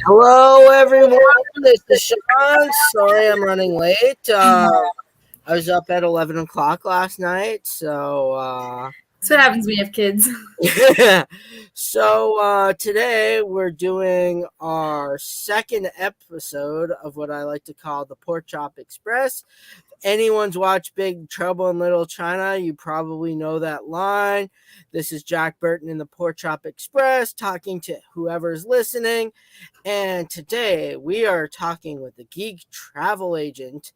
Hello, everyone. This is Sean. Sorry I'm running late. I was up at 11 o'clock last night. That's what happens when you have kids. Today we're doing our second episode of what I like to call the Porkchop Express. Anyone's watched Big Trouble in Little China, you probably know that line. This is Jack Burton in the Porkchop Express talking to whoever's listening. And today we are talking with the Geek Travel agent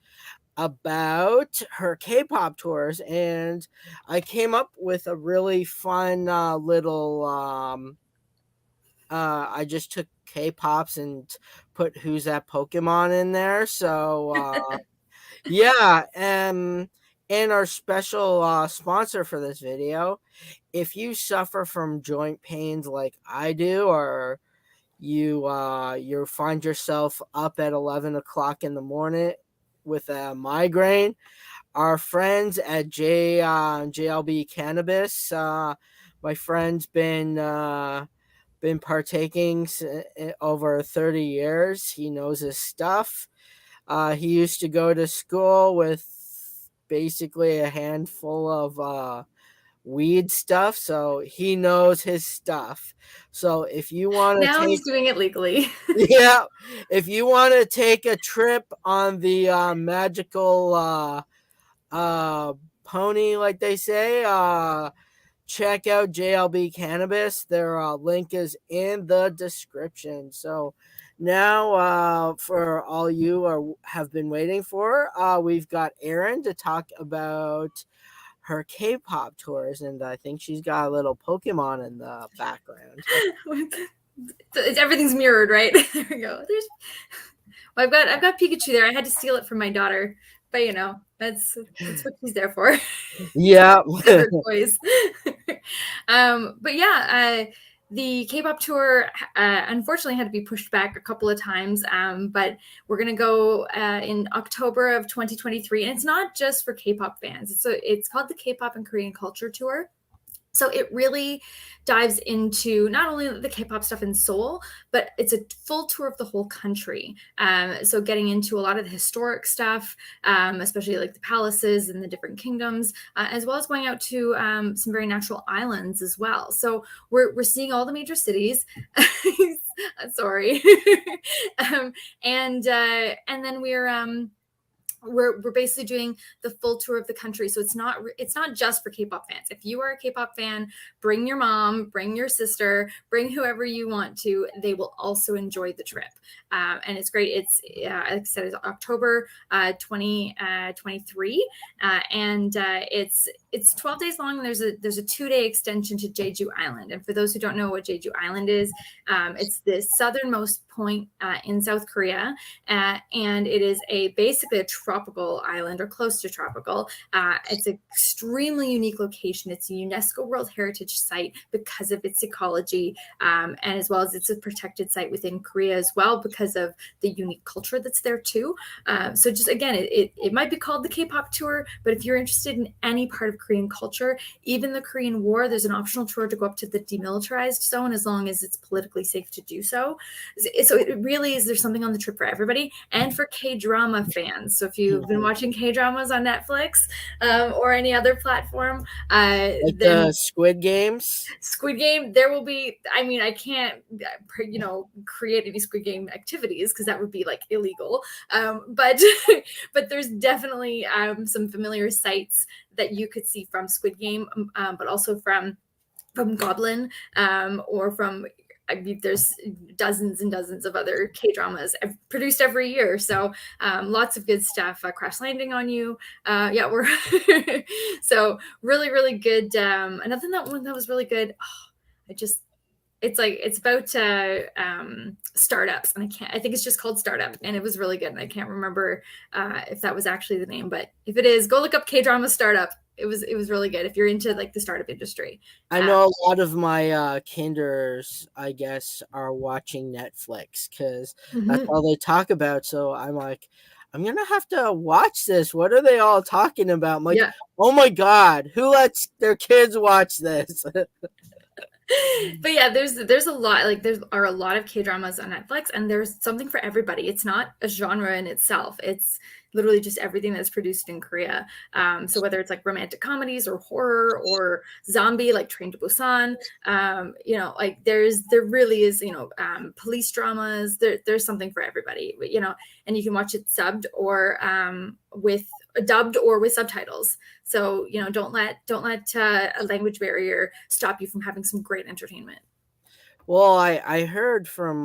about her K-pop tours. And I came up with a really fun little. I just took K-pops and put Who's That Pokemon in there. Yeah, and our special sponsor for this video, if you suffer from joint pains like I do, or you find yourself up at 11 o'clock in the morning with a migraine, our friends at JLB Cannabis, my friend's been partaking over 30 years. He knows his stuff. He used to go to school with basically a handful of weed stuff, so he knows his stuff. So if you want to Now take, he's doing it legally. yeah, if you want to take a trip on the magical pony, like they say, check out JLB Cannabis. Their link is in the description. So now, for all you have been waiting for, we've got Erin to talk about her K-pop tours, and I think she's got a little Pokemon in the background. Everything's mirrored, right? There we go. Well, I've got Pikachu there. I had to steal it from my daughter, but that's what she's there for. Yeah. Toys. But yeah, the K-pop tour unfortunately had to be pushed back a couple of times, but we're going to go in October of 2023, and it's not just for K-pop fans. It's called the K-pop and Korean Culture Tour. So it really dives into not only the K-pop stuff in Seoul, but it's a full tour of the whole country. So getting into a lot of the historic stuff, especially like the palaces and the different kingdoms, as well as going out to some very natural islands as well. So we're seeing all the major cities. Sorry, and then we're basically doing the full tour of the country. So it's not just for K-pop fans. If you are a K-pop fan, bring your mom, bring your sister, bring whoever you want to. They will also enjoy the trip, and it's great. It's like I said, it's October 2023, and it's 12 days long. And there's a 2-day extension to Jeju Island. And for those who don't know what Jeju Island is, it's the southernmost point in South Korea, and it is basically a tropical island, or close to tropical. It's an extremely unique location. It's a UNESCO World Heritage Site because of its ecology, and as well as it's a protected site within Korea as well because of the unique culture that's there too. So just again, it might be called the K-pop tour, but if you're interested in any part of Korean culture, even the Korean War, there's an optional tour to go up to the demilitarized zone as long as it's politically safe to do so. So it really is, there's something on the trip for everybody, and for K-drama fans. So if you've been watching K-dramas on Netflix or any other platform, Like then the Squid Games. Squid Game, there will be, I mean, I can't, create any Squid Game activities because that would be like illegal. But but there's definitely some familiar sites that you could see from Squid Game, but also from Goblin, or from, I mean, there's dozens and dozens of other K-dramas produced every year. So lots of good stuff. Crash Landing on You. Yeah, we're so really, really good. Another one that was really good. It's about startups, and I think it's just called Startup, and it was really good. And I can't remember if that was actually the name, but if it is, go look up K-drama Startup. It was really good if you're into like the startup industry. I know a lot of my kinders, I guess, are watching Netflix because that's all they talk about. So I'm like, I'm gonna have to watch this. What are they all talking about? I'm like, Yeah. oh my god, who lets their kids watch this? But yeah, there's a lot, like there are a lot of K dramas on Netflix, and there's something for everybody. It's not a genre in itself. It's literally just everything that's produced in Korea. So whether it's like romantic comedies or horror or zombie, like Train to Busan, like there really is, police dramas. There's something for everybody, and you can watch it subbed or with dubbed or with subtitles. So don't let a language barrier stop you from having some great entertainment. Well, I heard from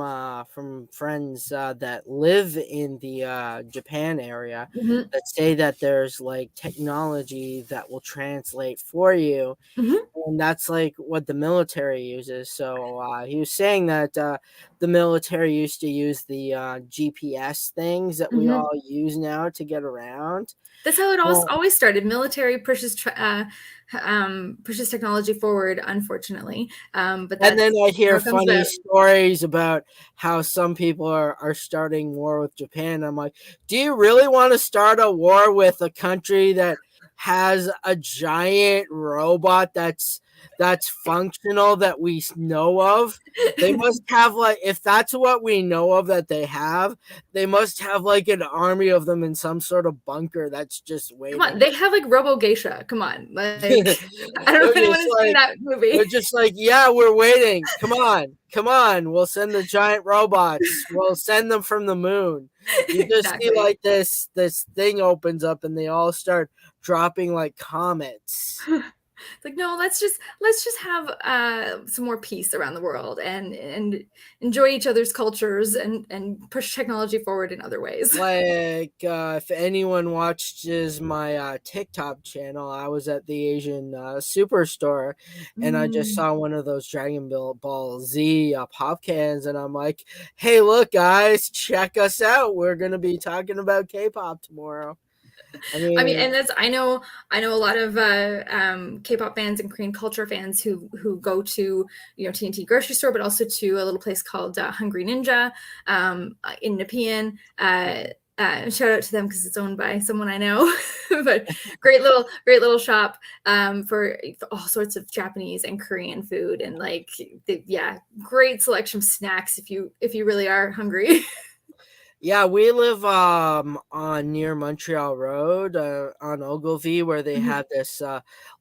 friends that live in the Japan area Hmm. that say that there's like technology that will translate for you, Hmm. and that's like what the military uses. So he was saying that the military used to use the GPS things that we Hmm. all use now to get around. That's how it Well, always started. Military pushes technology forward, unfortunately, but and then that's I hear how it comes funny about. stories about how some people are starting war with Japan. I'm like, do you really want to start a war with a country that has a giant robot that's functional that we know of? They must have like, if that's what we know of that they have, they must have like an army of them in some sort of bunker that's just Come on, waiting. they have like Robo Geisha. Come on, like I don't know They're if anyone just has seen like that movie. they're just like, yeah, we're waiting. Come on, come on. We'll send the giant robots. We'll send them from the moon. You just see Exactly. like this thing opens up and they all start dropping like comets. It's like, no, let's just have some more peace around the world and enjoy each other's cultures and push technology forward in other ways. Like if anyone watches my TikTok channel, I was at the Asian superstore and I just Mm. saw one of those Ball Z pop cans, and I'm like, "Hey, look, guys, check us out. We're gonna be talking about K-pop tomorrow." I I mean, mean, and I know a lot of K-pop fans and Korean culture fans who go to TNT grocery store, but also to a little place called Hungry Ninja in Nepean. Shout out to them because it's owned by someone I know, but great little shop for all sorts of Japanese and Korean food, and like yeah, great selection of snacks if you really are hungry. yeah, we live on near Montreal Road on Ogilvy, where they Mhm. have this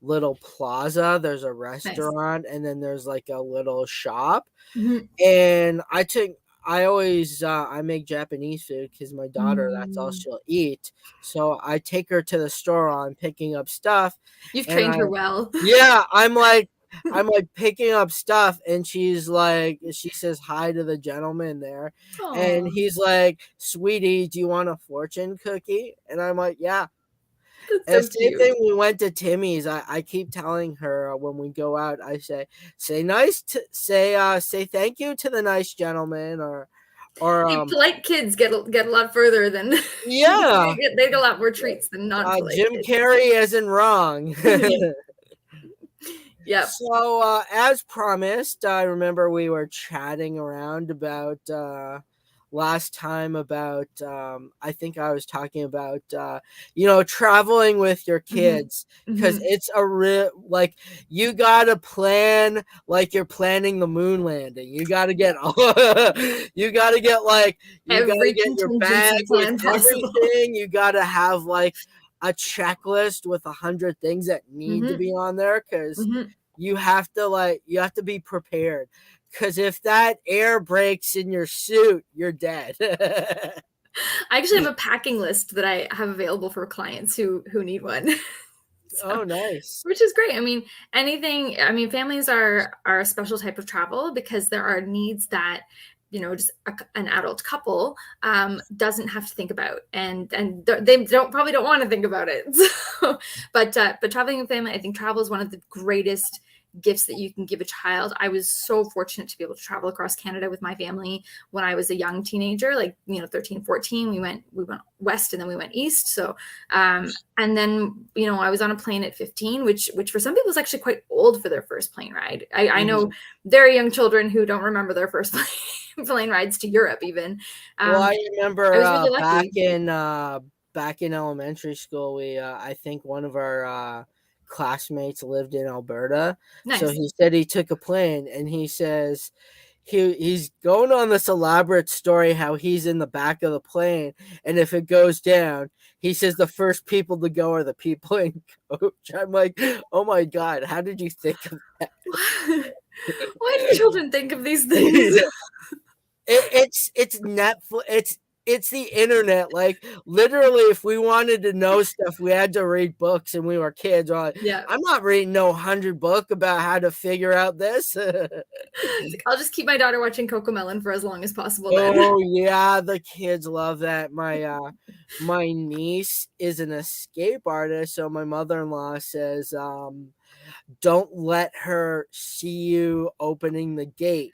little plaza. There's a Nice. restaurant, and then there's like a little shop. Mhm. And I always I make Japanese food because my daughter, that's all Mm. she'll eat. So I take her to the store on picking up stuff, You've and trained her well. yeah, I'm like picking up stuff, and she says hi to the gentleman there, and Oh, he's like, "Sweetie, do you want a fortune cookie?" And I'm like, "Yeah." that's And so same cute. thing, we went to Timmy's. I keep telling her when we go out, I say nice to say thank you to the nice gentleman, or Hey, polite kids get a lot further than yeah, they get a lot more treats than non-polite Jim kids. Carrey isn't wrong. Yep. So, as promised, I remember we were chatting around about last time about I think I was talking about traveling with your Mhm. kids, because Mhm. it's a real, like, you gotta plan like you're planning the moon landing. You gotta get Yep. you gotta Every get your bag contingency with plan possible. everything. You gotta have like a checklist with 100 things that need to Mhm. be on there, because Mhm. you have to be prepared, because if that air breaks in your suit, you're dead. I actually have a packing list that I have available for clients who need one. So, Oh, nice. which is great. I mean, families are a special type of travel because there are needs that just an adult couple doesn't have to think about, and they don't want to think about it. So, but traveling with family, I think travel is one of the greatest gifts that you can give a child. I was so fortunate to be able to travel across Canada with my family when I was a young teenager, like 13, 14. We went west and then we went east. So and then I was on a plane at 15, which for some people is actually quite old for their first plane ride. I know Mhm. very young children who don't remember their first plane rides to Europe even. Well, um, I I remember was really lucky. back in elementary school, we I think one of our classmates lived in Alberta. So Nice. he said he took a plane, and he says he's going on this elaborate story how he's in the back of the plane, and if it goes down, he says the first people to go are the people in coach. I'm like, oh my god, how did you think of that? Why do children think of these things? Yeah. It's Netflix. It's the internet. Like literally, if we wanted to know stuff, we had to read books, and we were kids. We're like, Yeah. I'm not reading no 100 book about how to figure out this. I'll just keep my daughter watching Cocomelon for as long as possible then. Oh yeah, the kids love that. My niece is an escape artist, so my mother-in-law says, don't let her see you opening the gate,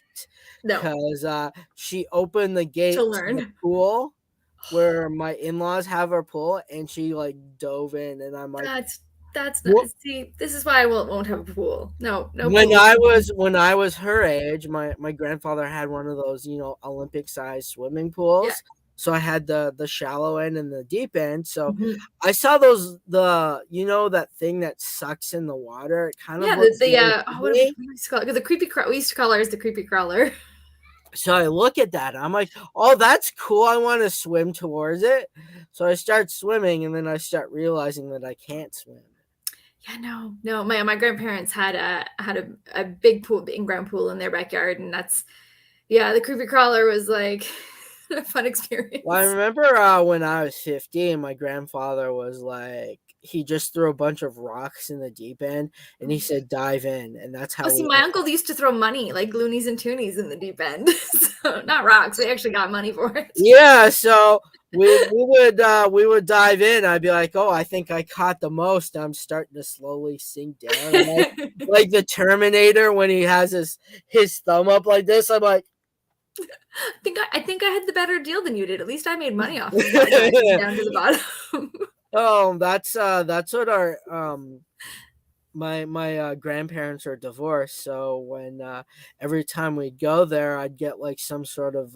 No, because she opened the she'll gate to the learn. pool where my in-laws have her pool, and she like dove in, and I'm like, That's not, what? see, this is why I won't have a pool. No, no When pool. I was her age, my grandfather had one of those, Olympic sized swimming Yeah. pools. So I had the shallow end and the deep end. So Mhm. I saw that thing that sucks in the water. It kind of Yeah, looks little what did piggy. we used to call it? The creepy we used to call ours the creepy crawler. So I look at that. I'm like, oh, that's cool. I want to swim towards it. So I start swimming, and then I start realizing that I can't swim. Yeah, no. My grandparents had a big pool, in-ground pool in their backyard, and that's, yeah, the creepy crawler was like a fun Well, I experience. remember when I was 15, my grandfather was like, he just threw a bunch of rocks in the deep end, and he said, dive in. And that's Oh, how see, we my uncle used to throw money, like loonies and toonies, in the deep end. So not rocks. We actually got money for it. Yeah, so we would dive in. I'd be like, oh, I think I caught the most. I'm starting to slowly sink down. I'm like the Terminator when he has his thumb up like this. I'm like, I think I had the better deal than you did. At least I made money off of diving down to the bottom. oh, that's what our my grandparents are divorced, so when every time we'd go there, I'd get like some sort of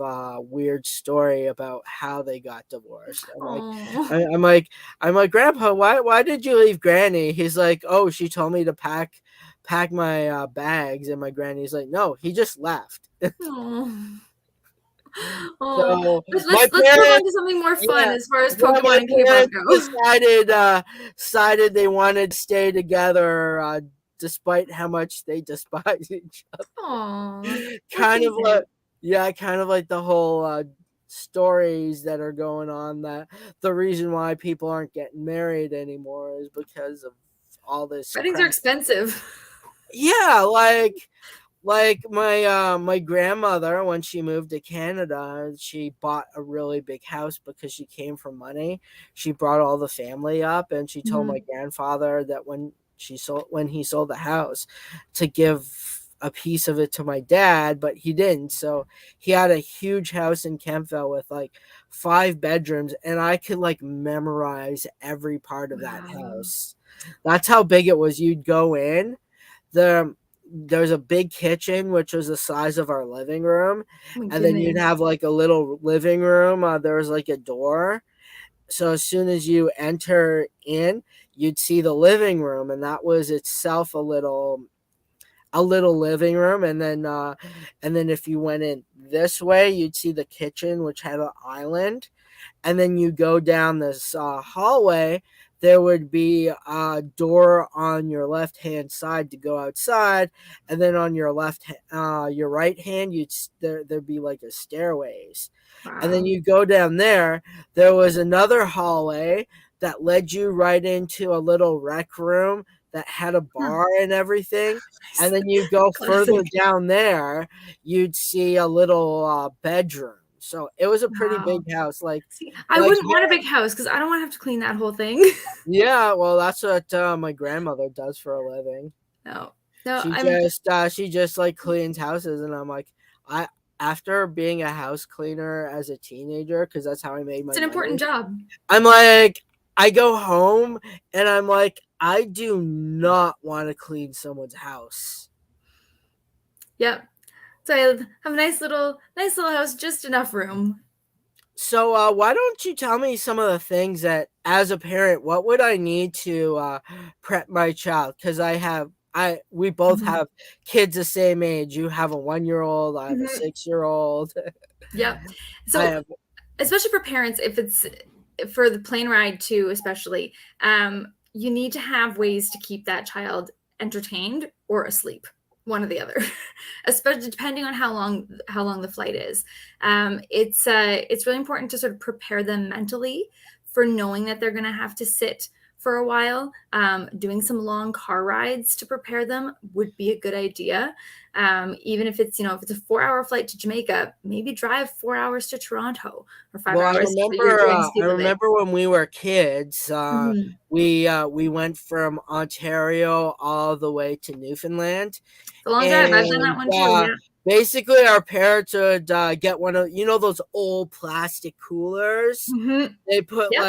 weird story about how they got divorced. I'm like, Oh, I, I'm like, I'm like, Grandpa, why did you leave Granny? He's like, oh, she told me to pack my bags, and my granny's like, no, he just left. oh, oh. So my Let's move on parents, to something more fun yeah, as far as yeah, my Pokemon and K-pop parents go. decided they wanted to stay together, despite how much they despise each other. Aw, that's Kind so of like, sad. yeah, kind of like the whole stories that are going on, that the reason why people aren't getting married anymore is because of all this Weddings are crap. expensive. Yeah, like my grandmother, when she moved to Canada, she bought a really big house because she came from money. She brought all the family up, and she told my Mhm. grandfather that when he sold the house, to give a piece of it to my dad, but he didn't. So he had a huge house in Kempville with like 5 bedrooms, and I could like memorize every part of that Wow. house. That's how big it was. You'd go in, the there's a big kitchen which was the size of our living room, Oh my and then you'd goodness. have like a little living room. There was like a door, so as soon as you enter in, you'd see the living room, and that was itself a little living room. And then if you went in this way, you'd see the kitchen, which had an island, and then you go down this hallway. There would be a door on your left hand side to go outside, and then on your right hand, there'd be like a stairways, and then Wow. you go down there. There was another hallway that led you right into a little rec room that had a Hmm, bar and everything, and nice. then you go further Classic. down there, you'd see a little bedroom. So it was a pretty Wow. big house. See, I Like wouldn't want a big house because I don't want to have to clean that whole thing. yeah, well, that's what my grandmother does for a living. No. No, She I'm just like cleans houses, and I'm like, I after being a house cleaner as a teenager, because that's how I made it's my an important money. job. I'm like, I go home, and I'm like, I do not want to clean someone's house. Yep. So I have a nice little house, just enough room. So, why don't you tell me some of the things that, as a parent, what would I need to prep my child? Because we both Mhm. have kids the same age. You have a 1 year old. I have a Mhm. 6 year old. Yep. I So have. especially for parents, if it's for the plane ride too, especially, you need to have ways to keep that child entertained or asleep, one or the other, especially depending on how long the flight is. It's really important to sort of prepare them mentally for knowing that they're going to have to sit for a while. Doing some long car rides to prepare them would be a good idea. Even if it's a 4 hour flight to Jamaica, maybe drive 4 hours to Toronto or five Well, hours. You're doing I speed limit. remember when we were kids. Mhm. We went from Ontario all the way to Newfoundland. It's a long drive. I've done that And one too. Yeah. basically, our parents would get one of those old plastic coolers. Hmm. They put Yep.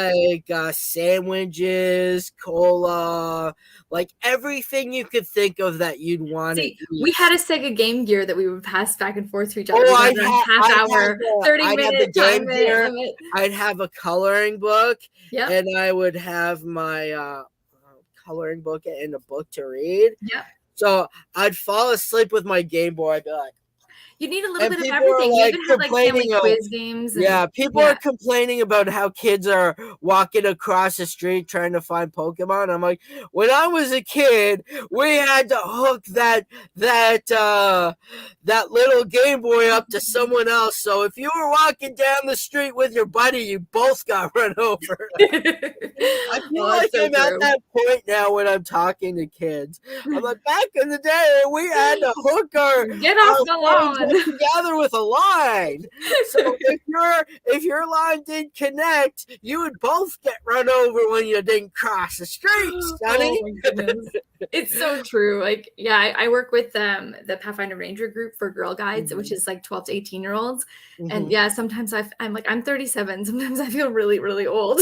like sandwiches, cola, like everything you could think of that you'd want to See, we eat. had a Sega Game Gear that we would pass back and forth to each other. Oh, We got a half hour, 30 I'd have the minute time Game Gear. limit. I'd have a coloring book, Yep. and I would have my coloring book and a book to read. Yep. So I'd fall asleep with my Game Boy. I'd be like, You need a little and bit of people are everything. You like even have like family complaining. quiz games and Yeah, people are yeah. complaining about how kids are walking across the street trying to find Pokemon. I'm like, when I was a kid, we had to hook that little Game Boy up to someone else. So if you were walking down the street with your buddy, you both got run over. I feel Oh, that's like so I'm at true. that point now when I'm talking to kids. I'm like, back in the day, we had to hook Get our off the phones lawn. up together with a line. So if your line didn't connect, you would both get run over when you didn't cross the street, Oh Sonny. my goodness. It's so true. Like, yeah, I work with the Pathfinder Ranger group for Girl Guides, which Mhm. is like 12 to 18-year-olds. And Mhm. yeah, sometimes I'm like, I'm 37. Sometimes I feel really, really old.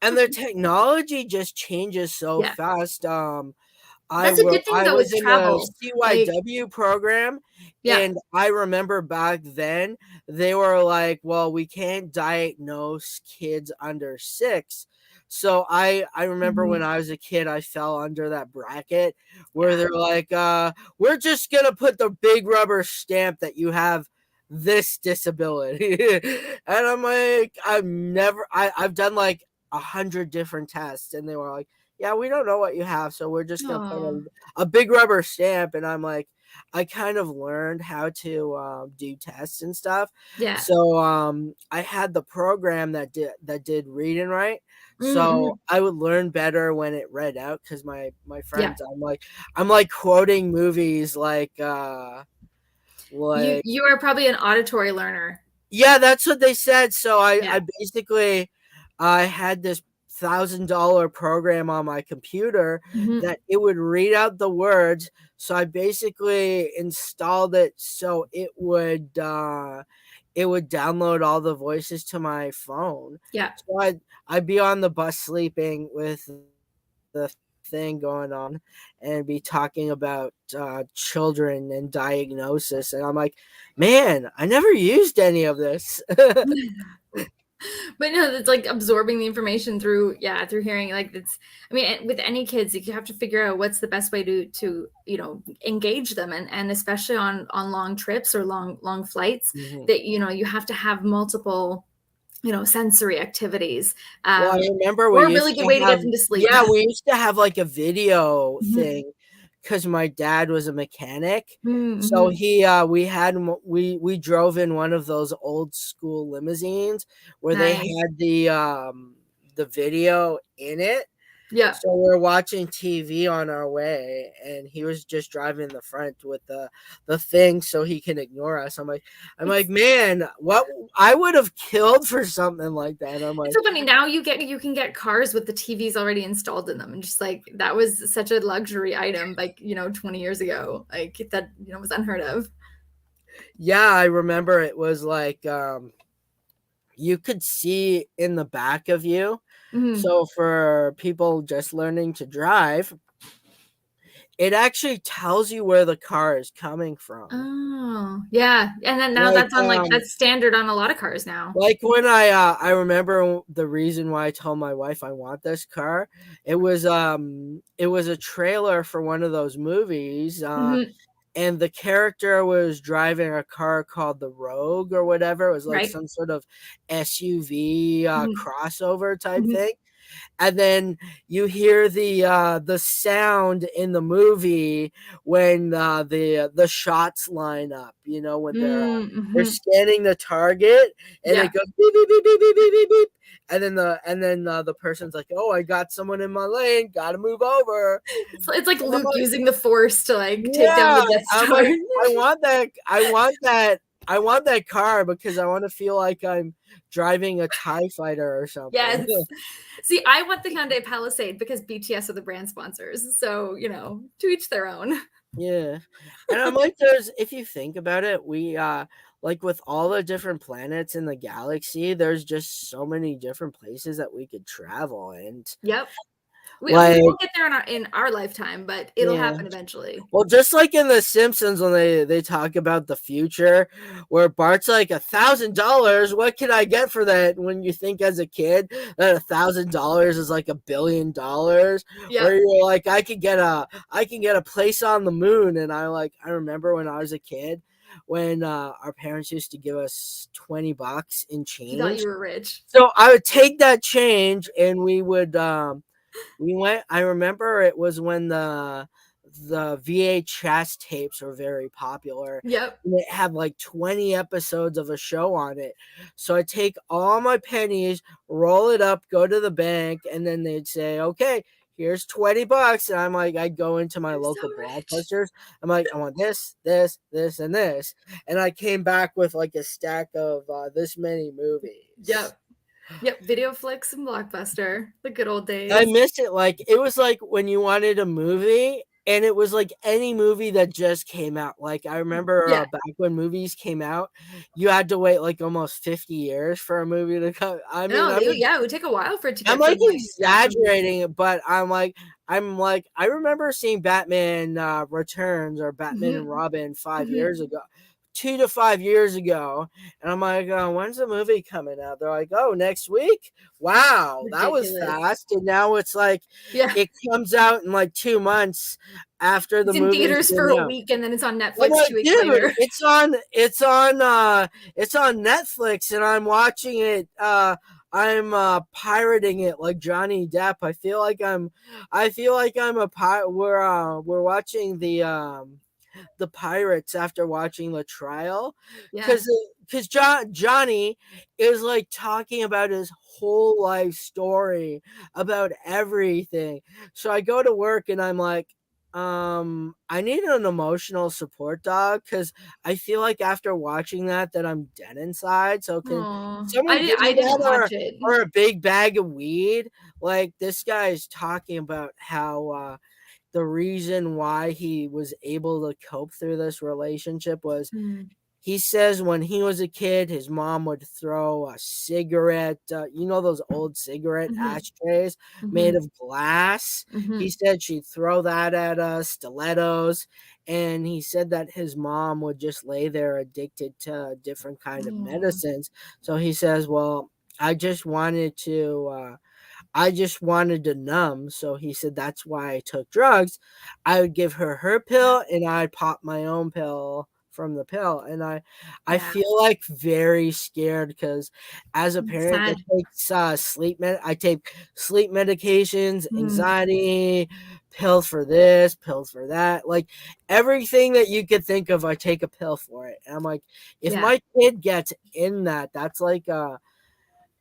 And their technology just changes so Yeah. fast. That's a good thing I though was with in the travel. Like, CYW program, yeah. and I remember back then they were like, "Well, we can't diagnose kids under 6." So I remember when Mhm. I was a kid, I fell under that bracket where Yeah. they're like, "We're just gonna put the big rubber stamp that you have this disability," and I'm like, I've done like 100 different tests, and they were like, yeah, we don't know what you have, so we're just gonna put Oh, a big rubber stamp. And I'm like, I kind of learned how to do tests and stuff. yeah. So I had the program that did read and write. So Mm-hmm. I would learn better when it read out because my Yeah. friends, I'm like quoting movies You like you are probably an auditory learner. yeah, that's what they said. So Yeah. I basically I had this $1,000 program on my computer Mhm. that it would read out the words. So I basically installed it so it would download all the voices to my phone. Yeah. So I'd be on the bus sleeping with the thing going on and be talking about children and diagnosis. And I'm like, man, I never used any of this. But no, it's like absorbing the information through, yeah, through hearing. Like it's, I mean, with any kids, like, you have to figure out what's the best way to engage them, and especially on long trips or long flights, Mhm. that you have to have multiple sensory activities, Well, I um, remember we or a really used good to way to have get them to sleep. yeah, we used to have, like, a video Mhm. thing because my dad was a mechanic. So Mhm. we had him we drove in one of those old school limousines where they Nice. had the video in it. Yeah. So we're watching TV on our way, and he was just driving in the front with the thing so he can ignore us. I'm like, It's man, what I would have killed for something like that. I'm It's like, so funny. Now you can get cars with the TVs already installed in them, and just like that was such a luxury item, like 20 years ago. Like that was unheard of. yeah, I remember it was like you could see in the back of you. Mhm. So for people just learning to drive, it actually tells you where the car is coming from. Oh, yeah. And then now Like, that's on like that's standard on a lot of cars now. like when I remember the reason why I told my wife I want this car. It was a trailer for one of those movies. Hmm. And the character was driving a car called the Rogue or whatever. It was like Right. some sort of SUV Hmm. crossover type Hmm. thing. And then you hear the sound in the movie when the shots line up. You know, when they're Mm-hmm. scanning the target, and it Yeah. goes beep beep beep beep beep beep beep beep. And then the person's like, "Oh, I got someone in my lane. Got to move over." It's like And I'm Luke like, using the Force to like take down yeah, the Death I'm Star. like, I want that car because I want to feel like I'm driving a TIE fighter or something. Yes. See, I want the Hyundai Palisade because BTS are the brand sponsors. So, to each their own. Yeah. And I'm like, there's if you think about it, we like with all the different planets in the galaxy, there's just so many different places that we could travel. And Yep. We like, won't get there in our lifetime, but it'll yeah. happen eventually. Well, just like in The Simpsons when they talk about the future, where Bart's like $1,000, what can I get for that? When you think as a kid that $1,000 is like $1 billion, Yep. where you're like, I can get a place on the moon, and I remember when I was a kid, when our parents used to give us $20 in You thought change, you were rich. so I would take that change and we went. I remember it was when the VHS tapes were very popular. Yep. And it had like 20 episodes of a show on it. So I take all my pennies, roll it up, go to the bank, and then they'd say, "Okay, here's $20." And I'm like, I go into my You're so local rich. blockbusters. I'm like, I want this, this, this, and this. And I came back with like a stack of this many movies. Yep. Yep. Video flicks and Blockbuster. The good old I days. miss it. Like it was like when you wanted a movie, and it was like any movie that just came out. Like I remember Yeah. back when movies came out, you had to wait like almost 50 years for a movie to come. I mean, No, yeah, it would take a while for it to I'm get like from like release. exaggerating, but I'm like I remember seeing Batman Returns or Batman and Hmm. Robin 5 years Hmm. ago. 2 to 5 years ago, and I'm like, when's the movie coming out? They're like, oh, next week. Wow, that was Ridiculous. fast. And now it's like Yeah. it comes out in like 2 months after the It's in movie's theaters for been a out. week and then it's on I'm Netflix like, 2 weeks dude, later. it's on Netflix, and I'm watching it. I'm pirating it like Johnny Depp. I feel like I'm a pirate. We're watching the pirates after watching the trial, Yeah. because Johnny is like talking about his whole life story about everything. So I go to work and I'm like, I need an emotional support dog because I feel like after watching that I'm dead inside. So can Oh, someone give I me didn't that, watch it. or a big bag of weed? Like this guy is talking about how the reason why he was able to cope through this relationship was, Mm, he says when he was a kid, his mom would throw a cigarette, those old cigarette mhm, ashtrays made mhm, of glass. He mhm. said she'd throw that at us, stilettos. And he said that his mom would just lay there addicted to different kind of Oh, medicines. So he says, well, I just wanted to I just wanted to numb. So he said that's why I took drugs. I would give her her yeah, pill and I'd pop my own pill from the pill. And I yeah. feel like very scared because as a It's parent that sad. takes I take sleep medications, Mm, anxiety, pills for this, pills for that. Like everything that you could think of, I take a pill for it. And I'm like, if yeah, my kid gets in that, that's like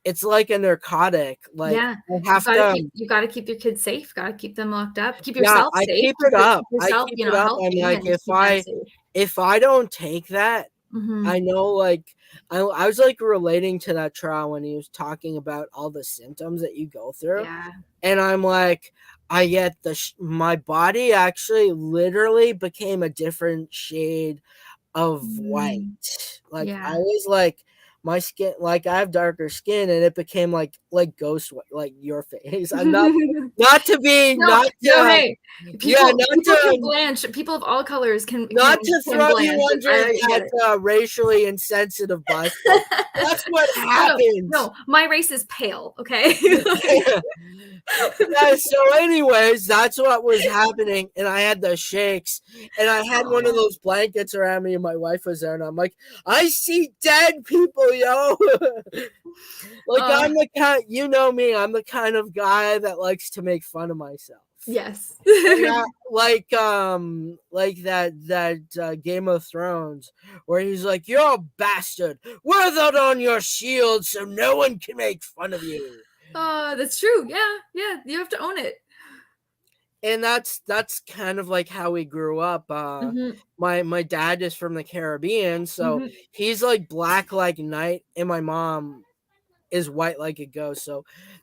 it's like a narcotic. Like yeah. I have to You gotta keep your kids safe, gotta keep them locked up, keep yeah, yourself I safe, keep it up. keep I yourself, keep it up. I'm healthy like, and keep them safe. if I don't take that, I Mhm. know like I was like relating to that trial when he was talking about all the symptoms that you go through. Yeah. And I'm like, I get my body actually literally became a different shade of Mm, white. Like I yeah. was like my skin, like I have darker skin, and it became like ghost white, like your face. I'm not No, not no, to hey. Yeah, People can blanch. People of all colors can not to can throw you blanch. under I get that racially insensitive bus, but that's what happens. No, my race is pale. Okay. Yeah, so anyways, that's what was happening, and I had the shakes, and I had one of those blankets around me, and my wife was there, and I'm like, I see dead people, yo. Like, I'm the kind, you know me, I'm the kind of guy that likes to make fun of myself. Yes. Yeah, like that Game of Thrones, where he's like, "You're a bastard. Wear that on your shield so no one can make fun of you." That's true. Yeah, yeah. You have to own it. And that's kind of like how we grew up. Mm-hmm. My dad is from the Caribbean, so Mm-hmm. he's like black like night, and my mom is white like a ghost.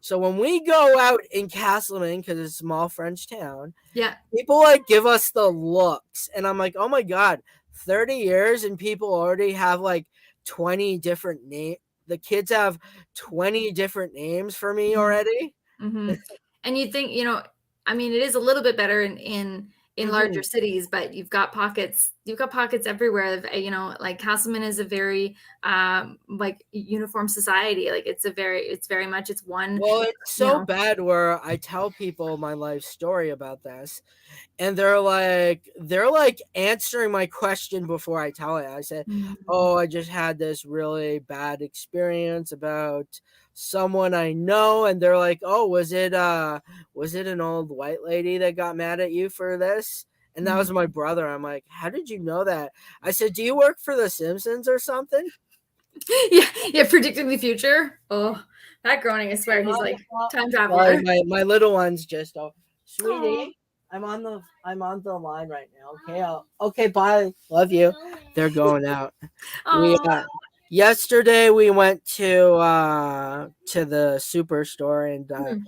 So when we go out in Castleman, because it's a small French town, Yeah. people like give us the looks, and I'm like, oh my god, 30 years and people already have like 20 different names. The kids have 20 different names for me already. Mm-hmm. And you think, I mean, it is a little bit better in larger Mhm. cities, but you've got pockets. You've got pockets everywhere. Like Castleman is a very like uniform society. Like it's very much it's one. Well, it's so bad where I tell people my life story about this, and they're like answering my question before I tell it. I said, Mhm. "Oh, I just had this really bad experience about someone I know," and they're like, "Oh, was it an old white lady that got mad at you for this?" And that was my brother. I'm like, "How did you know that?" I said, "Do you work for The Simpsons or something?" Yeah, predicting the future. Oh, that groaning! I swear, he's like time Sorry, traveler. my little one's just Oh, sweetie. I'm on the line right now. Okay, okay, bye. Love you. They're going out. We oh, yesterday we went to the superstore, and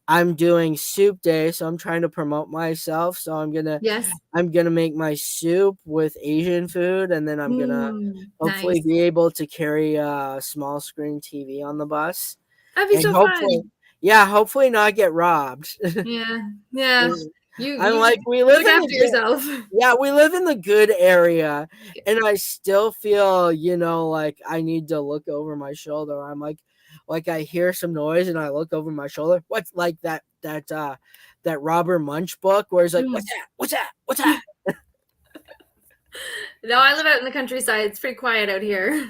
I'm doing soup day, so I'm trying to promote myself. So yes. I'm gonna make my soup with Asian food, and then I'm gonna hopefully Nice. be able to carry a small screen TV on the bus, That'd be and so hopefully, fun. yeah, hopefully not get robbed. Yeah, yeah. I'm You like, we live look in after the good, yourself. yeah, we live in the good area, and I still feel, like I need to look over my shoulder. I'm like I hear some noise, and I look over my shoulder. What's like that Robert Munch book where he's like, "What's that? What's that? What's that?" No, I live out in the countryside. It's pretty quiet out here.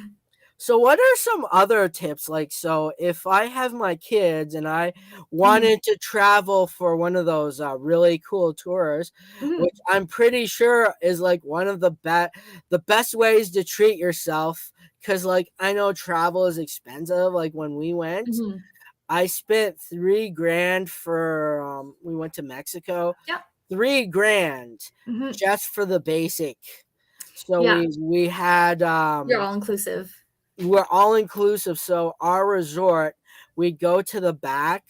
So what are some other tips? Like, so if I have my kids and I Mhm, wanted to travel for one of those really cool tours, mhm, which I'm pretty sure is like one of the best ways to treat yourself, because like I know travel is expensive. Like when we went, mhm. I spent 3 grand for we went to Mexico, Yeah, 3 grand mhm. just for the basic. So Yeah, we had you're all inclusive. we're all inclusive. So our resort, we go to the back,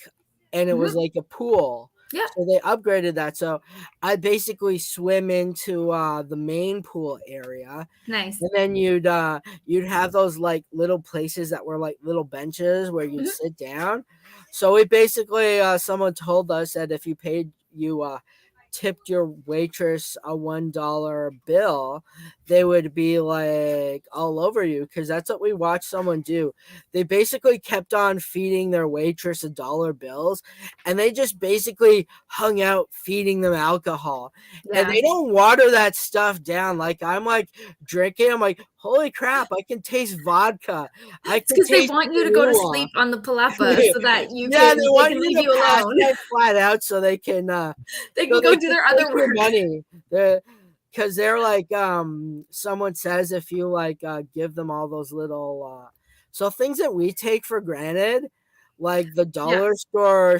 and it was Mhm. like a pool. Yeah, So they upgraded that. So I basically swim into the main pool area, nice. and then you'd have those like little places that were like little benches where you'd Mhm. sit down. So we basically someone told us that if you tipped your waitress a $1 bill, they would be like all over you, because that's what we watched someone do. They basically kept on feeding their waitress $1 bills, and they just basically hung out feeding them alcohol. And Yeah. they don't water that stuff down. Like I'm like drinking, I'm like, holy crap, I can taste vodka. I It's can because they taste want you to go to Kahlua. sleep on the palapa so that Yeah, they they want can you leave to you pass alone. out flat out so they can They can go do their take other your work. money. Because they're like someone says if you like give them all those little so things that we take for granted, like the Yeah. dollar store Yeah,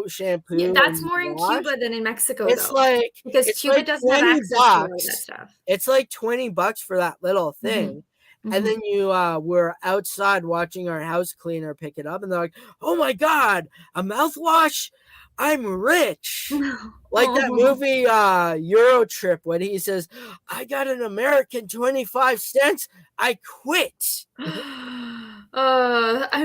shampoo that's and more in wash. Cuba than in Mexico, It's though, like because it's Cuba like doesn't have 20 access to all of that bucks. stuff. It's like $20 for that little Mhm. thing. And Mhm. then you were outside watching our house cleaner pick it up, and they're like, "Oh my god, a mouthwash? I'm rich." Like that Oh. movie Euro Trip when he says, "I got an American 25 cents. I quit." I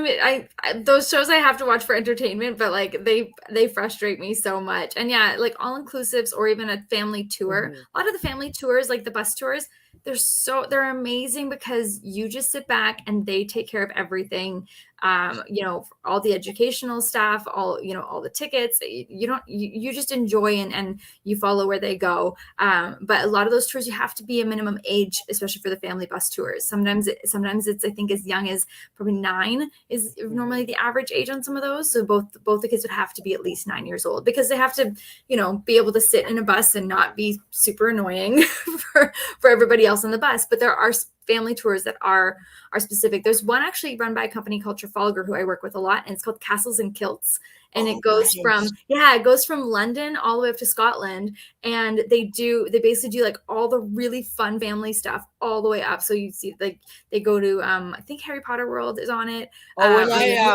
mean, those shows I have to watch for entertainment, but like they frustrate me so much. And yeah, like all inclusives or even a family tour. Mhm. A lot of the family tours, like the bus tours, they're amazing because you just sit back and they take care of everything. You know, all the educational stuff, all the tickets. You just enjoy and you follow where they go. But a lot of those tours you have to be a minimum age, especially for the family bus tours. Sometimes it's I think as young as probably 9 is normally Mhm. the average age on some of those. So both the kids would have to be at least 9 years old because they have to, be able to sit in a bus and not be super annoying for everybody else on the bus. But there are family tours that are specific. There's one actually run by a company called Trafalgar who I work with a lot, and it's called Castles and Kilts. And Oh, it goes nice. from London all the way up to Scotland, and they basically do like all the really fun family stuff all the way up. So you see like they go to I think Harry Potter World is on it, Oh,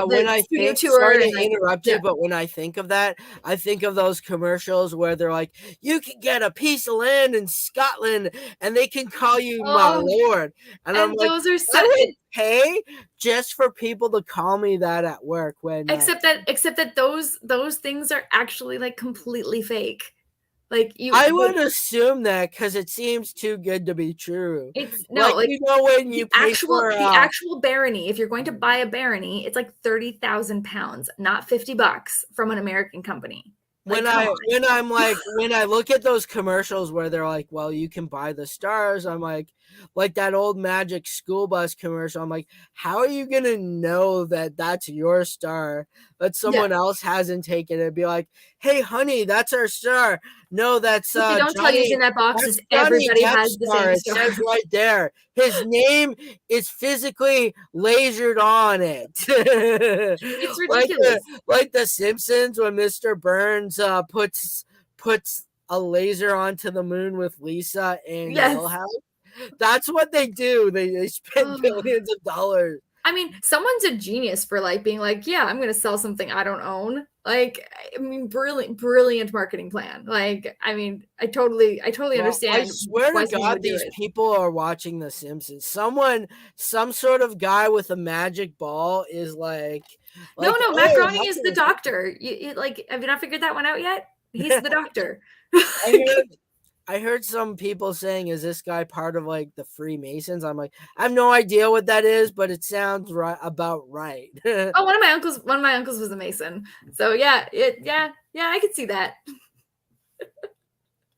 when the I studio think, tour sorry and to like interrupt yeah. you, but when I think of that, I think of those commercials where they're like, "You can get a piece of land in Scotland, and they can call you my Oh, lord." And I'm and like, those are I so would pay just for people to call me that at work when, except that those things are actually like completely fake. Like I would assume that because it seems too good to be true. it's no, Like, like when the you pay actual for, the actual barony, if you're going to buy a barony, it's like 30,000 pounds, not $50 from an American company. Like, come on. when I look at those commercials where they're like, "Well, you can buy the stars," I'm like that old Magic School Bus commercial. I'm like, how are you gonna know that that's your star, that Yeah. someone else hasn't taken it? Be like, "Hey, honey, that's our star." No, What they don't tell you is in that box That's is Johnny everybody Depp's has the star. same It star. says right there. His name is physically lasered on it. It's like the ridiculous. like the Simpsons when Mr. Burns puts a laser onto the moon with Lisa and Yes. Milhouse. That's what they do. They spend Oh. billions of dollars. I mean, someone's a genius for like being like, yeah, I'm gonna sell something I don't own. Like, I mean, brilliant marketing plan. Like, I mean, I totally Well, I understand swear why to someone God, would do these it. people are watching The Simpsons. Some sort of guy with a magic ball is No, no, oh, macaroni how is can the I help you? doctor. Like, have you not figured that one out yet? He's the doctor. I heard, I heard some people saying, "Is this guy part of like the Freemasons?" I'm like, I have no idea what that is, but it sounds about right. Oh, one of my uncles was a Mason. So yeah, I could see that.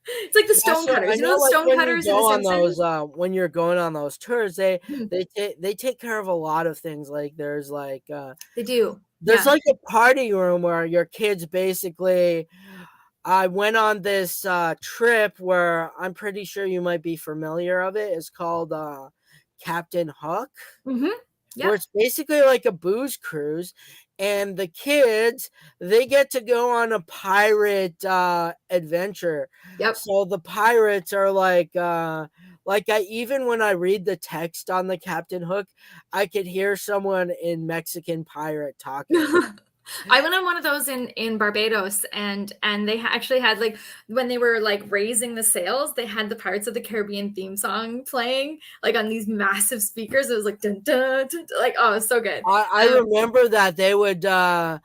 It's like the Yeah, stone so I cutters. You know know, the like stone cutters in The Simpsons? when you're going on those tours, Hmm, they take care of a lot of things. Like they do. there's Yeah. like a party room where your kids basically. I went on this trip where I'm pretty sure you might be familiar of it. It's called Captain Hook, Hmm. where Yep. it's basically like a booze cruise, and the kids, they get to go on a pirate adventure. Yep. So the pirates are I even when I read the text on the Captain Hook, I could hear someone in Mexican pirate talking. I went on one of those in Barbados, and they actually had like when they were like raising the sails, they had the Pirates of the Caribbean theme song playing like on these massive speakers. It was like dun dun, dun, dun, like oh, it's so good. I Um, remember that they would the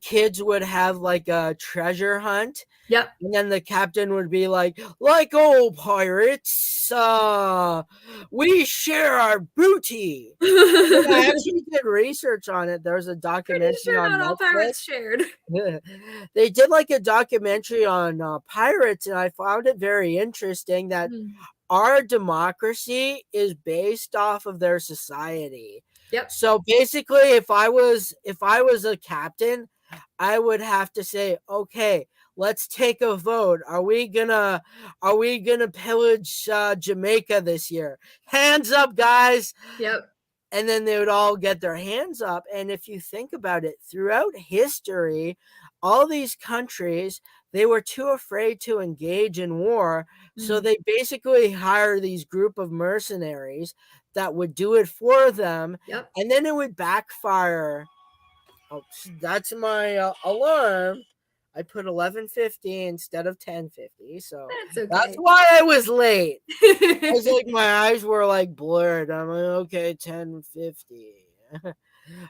kids would have like a treasure hunt. yep. And then the captain would be like old pirates, we share our booty. And then I Pretty actually did research on it. There's a documentary sure on not all Netflix. pirates shared. They did like a documentary on pirates, and I found it very interesting that Mm, our democracy is based off of their society. yep. So basically, if I was a captain, I would have to say, okay, let's take a vote. Are we gonna pillage Jamaica this year? Hands up, guys! Yep. And then they would all get their hands up. And if you think about it, throughout history, all these countries, they were too afraid to engage in war, so Mm, they basically hire these group of mercenaries that would do it for them, yep. and then it would backfire. Oh, that's my alarm. I put 11:50 instead of 10:50, so That's that's okay. why I was late. I was like, my eyes were like blurred. I'm like, okay, 10:50.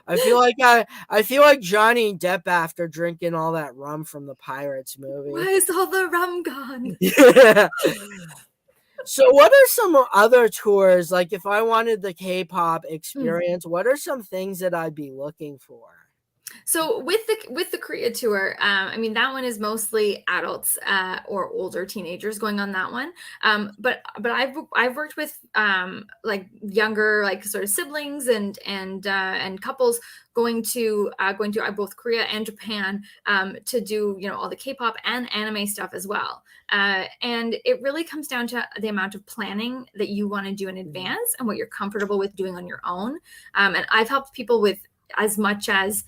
I feel like Johnny Depp after drinking all that rum from the Pirates Why movie. is all the rum gone? Yeah. So what are some other tours, like if I wanted the K-pop Mm. experience, what are some things that I'd be looking for? So with the Korea tour, I mean that one is mostly adults or older teenagers going on that one. But I've worked with like younger like sort of siblings and couples going to both Korea and Japan to do all the K-pop and anime stuff as well. And it really comes down to the amount of planning that you want to do in Mhm. advance and what you're comfortable with doing on your own. And I've helped people with as much as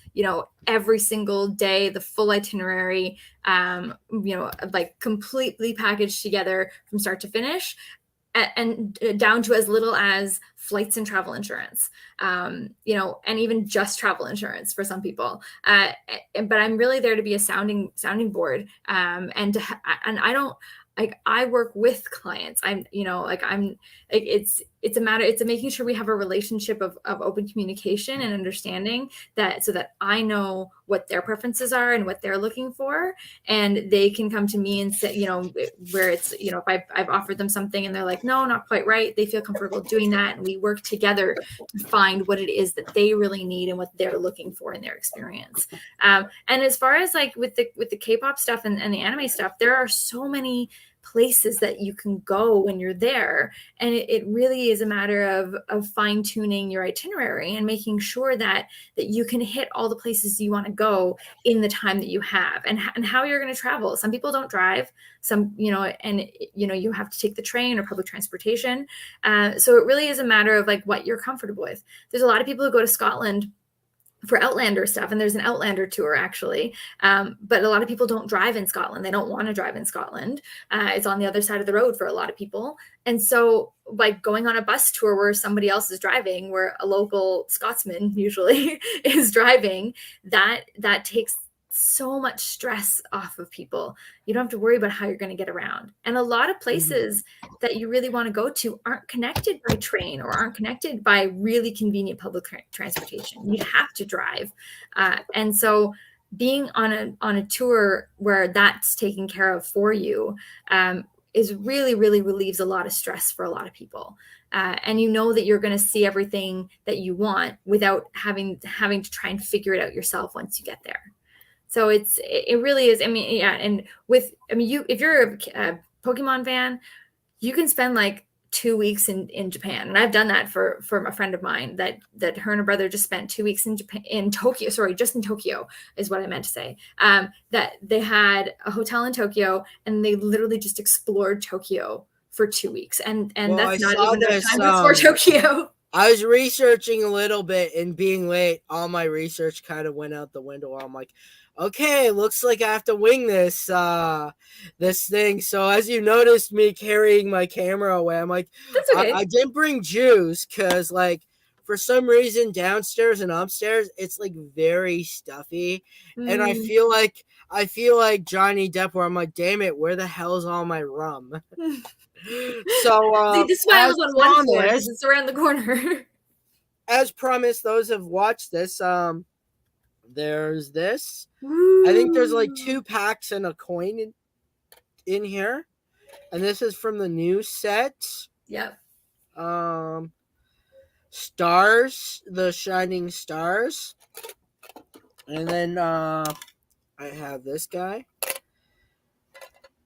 every single day, the full itinerary, like completely packaged together from start to finish, and down to as little as flights and travel insurance, and even just travel insurance for some people. But I'm really there to be a sounding board, and I don't like I work with clients. It's a matter, it's a making sure we have a relationship of open communication and understanding, that so that I know what their preferences are and what they're looking for, and they can come to me and say, where it's, if I've offered them something and they're like, no, not quite right, they feel comfortable doing that, and we work together to find what it is that they really need and what they're looking for in their experience. And as far as like with the K-pop stuff and the anime stuff, there are so many places that you can go when you're there, and it really is a matter of fine tuning your itinerary and making sure that you can hit all the places you want to go in the time that you have, and how you're going to travel. Some people don't drive, some, and you have to take the train or public transportation. So it really is a matter of like what you're comfortable with. There's a lot of people who go to Scotland for Outlander stuff, and there's an Outlander tour actually, but a lot of people don't drive in Scotland. They don't want to drive in Scotland. It's on the other side of the road for a lot of people, and so like going on a bus tour where somebody else is driving, where a local Scotsman usually is driving, that takes so much stress off of people. You don't have to worry about how you're going to get around, and a lot of Mhm. places that you really want to go to aren't connected by train or aren't connected by really convenient public transportation. You have to drive, and so being on a tour where that's taken care of for you, is really relieves a lot of stress for a lot of people. And that you're going to see everything that you want without having to try and figure it out yourself once you get there. So it really is. I mean, yeah, and you, if you're a Pokemon fan, you can spend like 2 weeks in Japan. And I've done that for a friend of mine, that her and her brother just spent 2 weeks in Japan, in Tokyo. Sorry, just in Tokyo is what I meant to say. That they had a hotel in Tokyo and they literally just explored Tokyo for 2 weeks. And Well, I that's not saw even enough this. time to explore Tokyo. I was researching a little bit, and being late, all my research kind of went out the window. I'm like, okay, looks like I have to wing this thing. So as you noticed me carrying my camera away, I'm like, That's I okay. didn't bring juice because like for some reason downstairs and upstairs it's like very stuffy, and Mm. I feel like Johnny Depp, where I'm like, damn it, where the hell's all my rum? So See, this is why I as live on one floor, because promised, it's around the corner. those have watched this, there's this. I think there's like Woo. 2 packs and a coin in here, and this is from the new set. Yep. Um, Stars, the Shining Stars, and then I have this guy.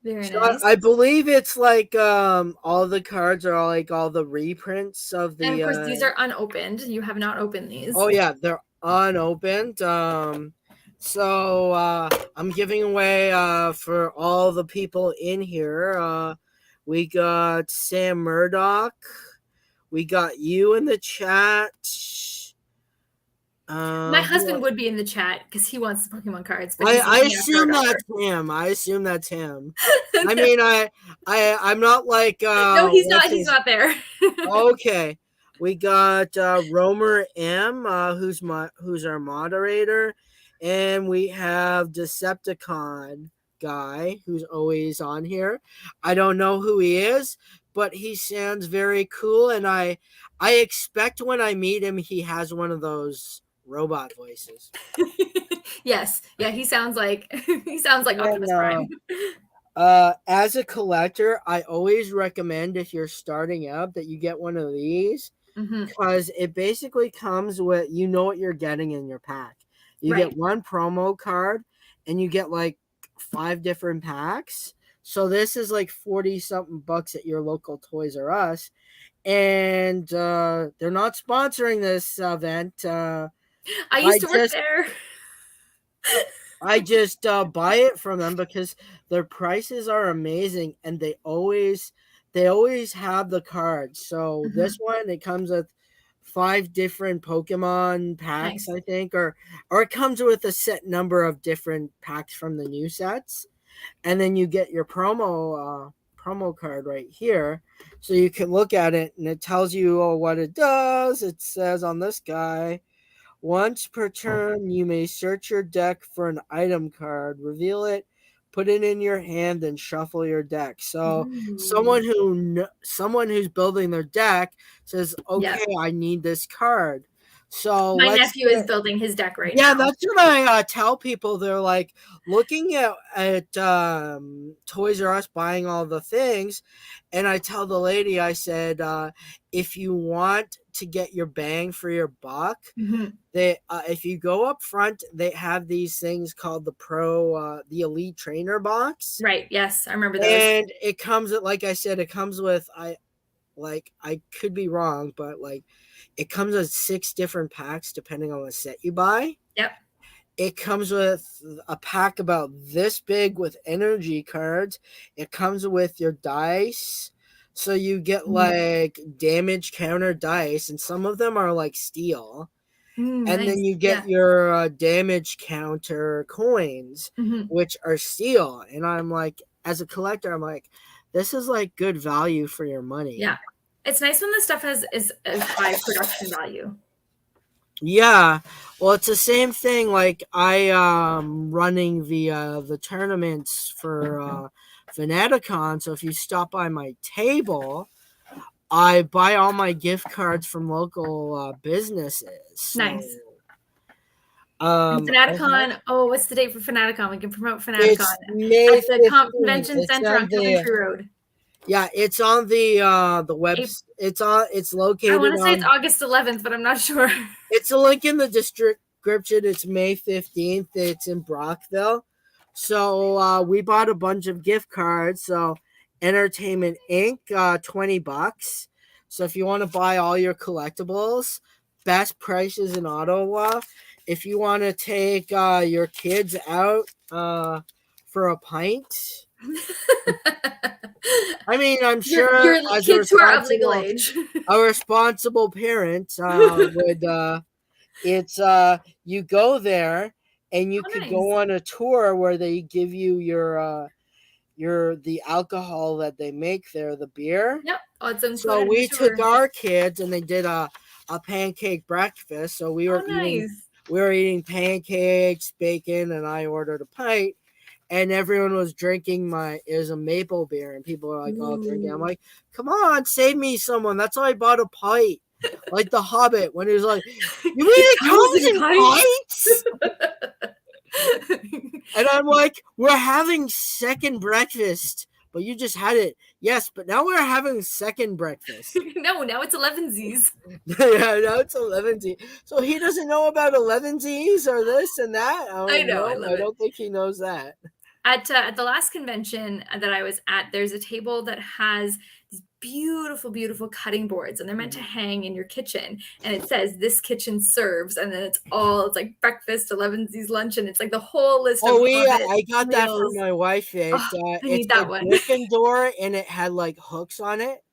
Very So nice. I believe it's like all the cards are all like all the reprints of And of the course, these are unopened. You have not opened these. oh yeah, they're unopened. So I'm giving away for all the people in here. We got Sam Murdoch. We got you in the chat. My Who? husband would be in the chat because he wants the Pokemon cards, but he's I looking after our assume daughter. that's him. I assume that's him. I mean, I'm not like No, he's not. what's He's his? not there. Okay, we got Romer M, who's our moderator, and we have Decepticon guy who's always on here. I don't know who he is, but he sounds very cool, and I expect when I meet him he has one of those robot voices. Yes, yeah, he sounds like And Optimus Prime. as a collector, I always recommend if you're starting out that you get one of these Mm-hmm. because it basically comes with, you know what you're getting in your pack. You Right. get one promo card and you get like 5 different packs. So this is like 40 something bucks at your local Toys R Us. And they're not sponsoring this event. I I used to work just there. I just buy it from them because their prices are amazing and they always have the cards. So this Mm-hmm. one it comes with 5 different Pokemon packs, Nice. I think, or it comes with a set number of different packs from the new sets, and then you get your promo card right here, so you can look at it and it tells you what it does. It says on this guy, once per turn, you may search your deck for an item card, reveal it, put it in your hand, and shuffle your deck. So Ooh. someone who's building their deck says, Yep. "Okay, I need this card." So My let's nephew is building his deck right yeah, now. that's what I tell people. They're like looking at Toys R Us buying all the things, and I tell the lady, I said, if you want to get your bang for your buck, Mm-hmm. they if you go up front, they have these things called the Elite Trainer box, Right. Yes, I remember those. and it comes with, like I said, it comes with I could be wrong, but like it comes with 6 different packs depending on the set you buy. Yep. It comes with a pack about this big with energy cards. It comes with your dice. So you get Mm. like damage counter dice, and some of them are like steel. And then Nice. you get Yeah. your damage counter coins, Mm-hmm. which are steel. And I'm like, as a collector, I'm like, this is like good value for your Yeah. money. It's nice when the stuff is high production value. Yeah, well, it's the same thing. Like I running the tournaments for Fanaticon. So if you stop by my table, I buy all my gift cards from local businesses. So Nice. And I have, Fanaticon, oh, what's the date for Fanaticon? We can promote Fanaticon it's May at the 15th. Convention It's Center on on the Coventry Road. yeah, it's on the April, webs. It's I want located to say it's on. August 11th, but I'm not sure. It's a link in the description. It's May 15th. It's in Brockville. So we bought a bunch of gift cards. So Entertainment Inc., $20. So if you want to buy all your collectibles, best prices in Ottawa. If you want to take your kids out for a pint, I mean, I'm sure Your as kids who are of legal age. a responsible parent would it's you go there and you Oh, could nice. go on a tour where they give you your the alcohol that they make there, the beer. Yep. Oh, it's So included in the we took tour. our kids and they did a pancake breakfast. So Oh, nice. we were eating pancakes, bacon, and I ordered a pint. And everyone was drinking it was a maple beer, and people were like, "Oh, drinking." I'm Ooh. like, "Come on, save me someone." That's why I bought a pint, like the Hobbit when he was like, "You mean It it comes comes in in pints. pints?" And I'm like, "We're having second breakfast, but you just had it." Yes, but now we're having second breakfast. No, now it's 11sies. Yeah, now it's 11Z. So he doesn't know about 11Zs or this and that. I Oh know. I no, love I it. don't think he knows that. At the last convention that I was at, there's a table that has these beautiful, beautiful cutting boards, and they're meant to Mhm. hang in your kitchen. And it says "This kitchen serves," and then it's like breakfast, 11Z's lunch, and it's like the whole list of Oh, Hobbit I got that for meals. my wife. Oh, I It's need a that one. Gryffindor and it had like hooks on it.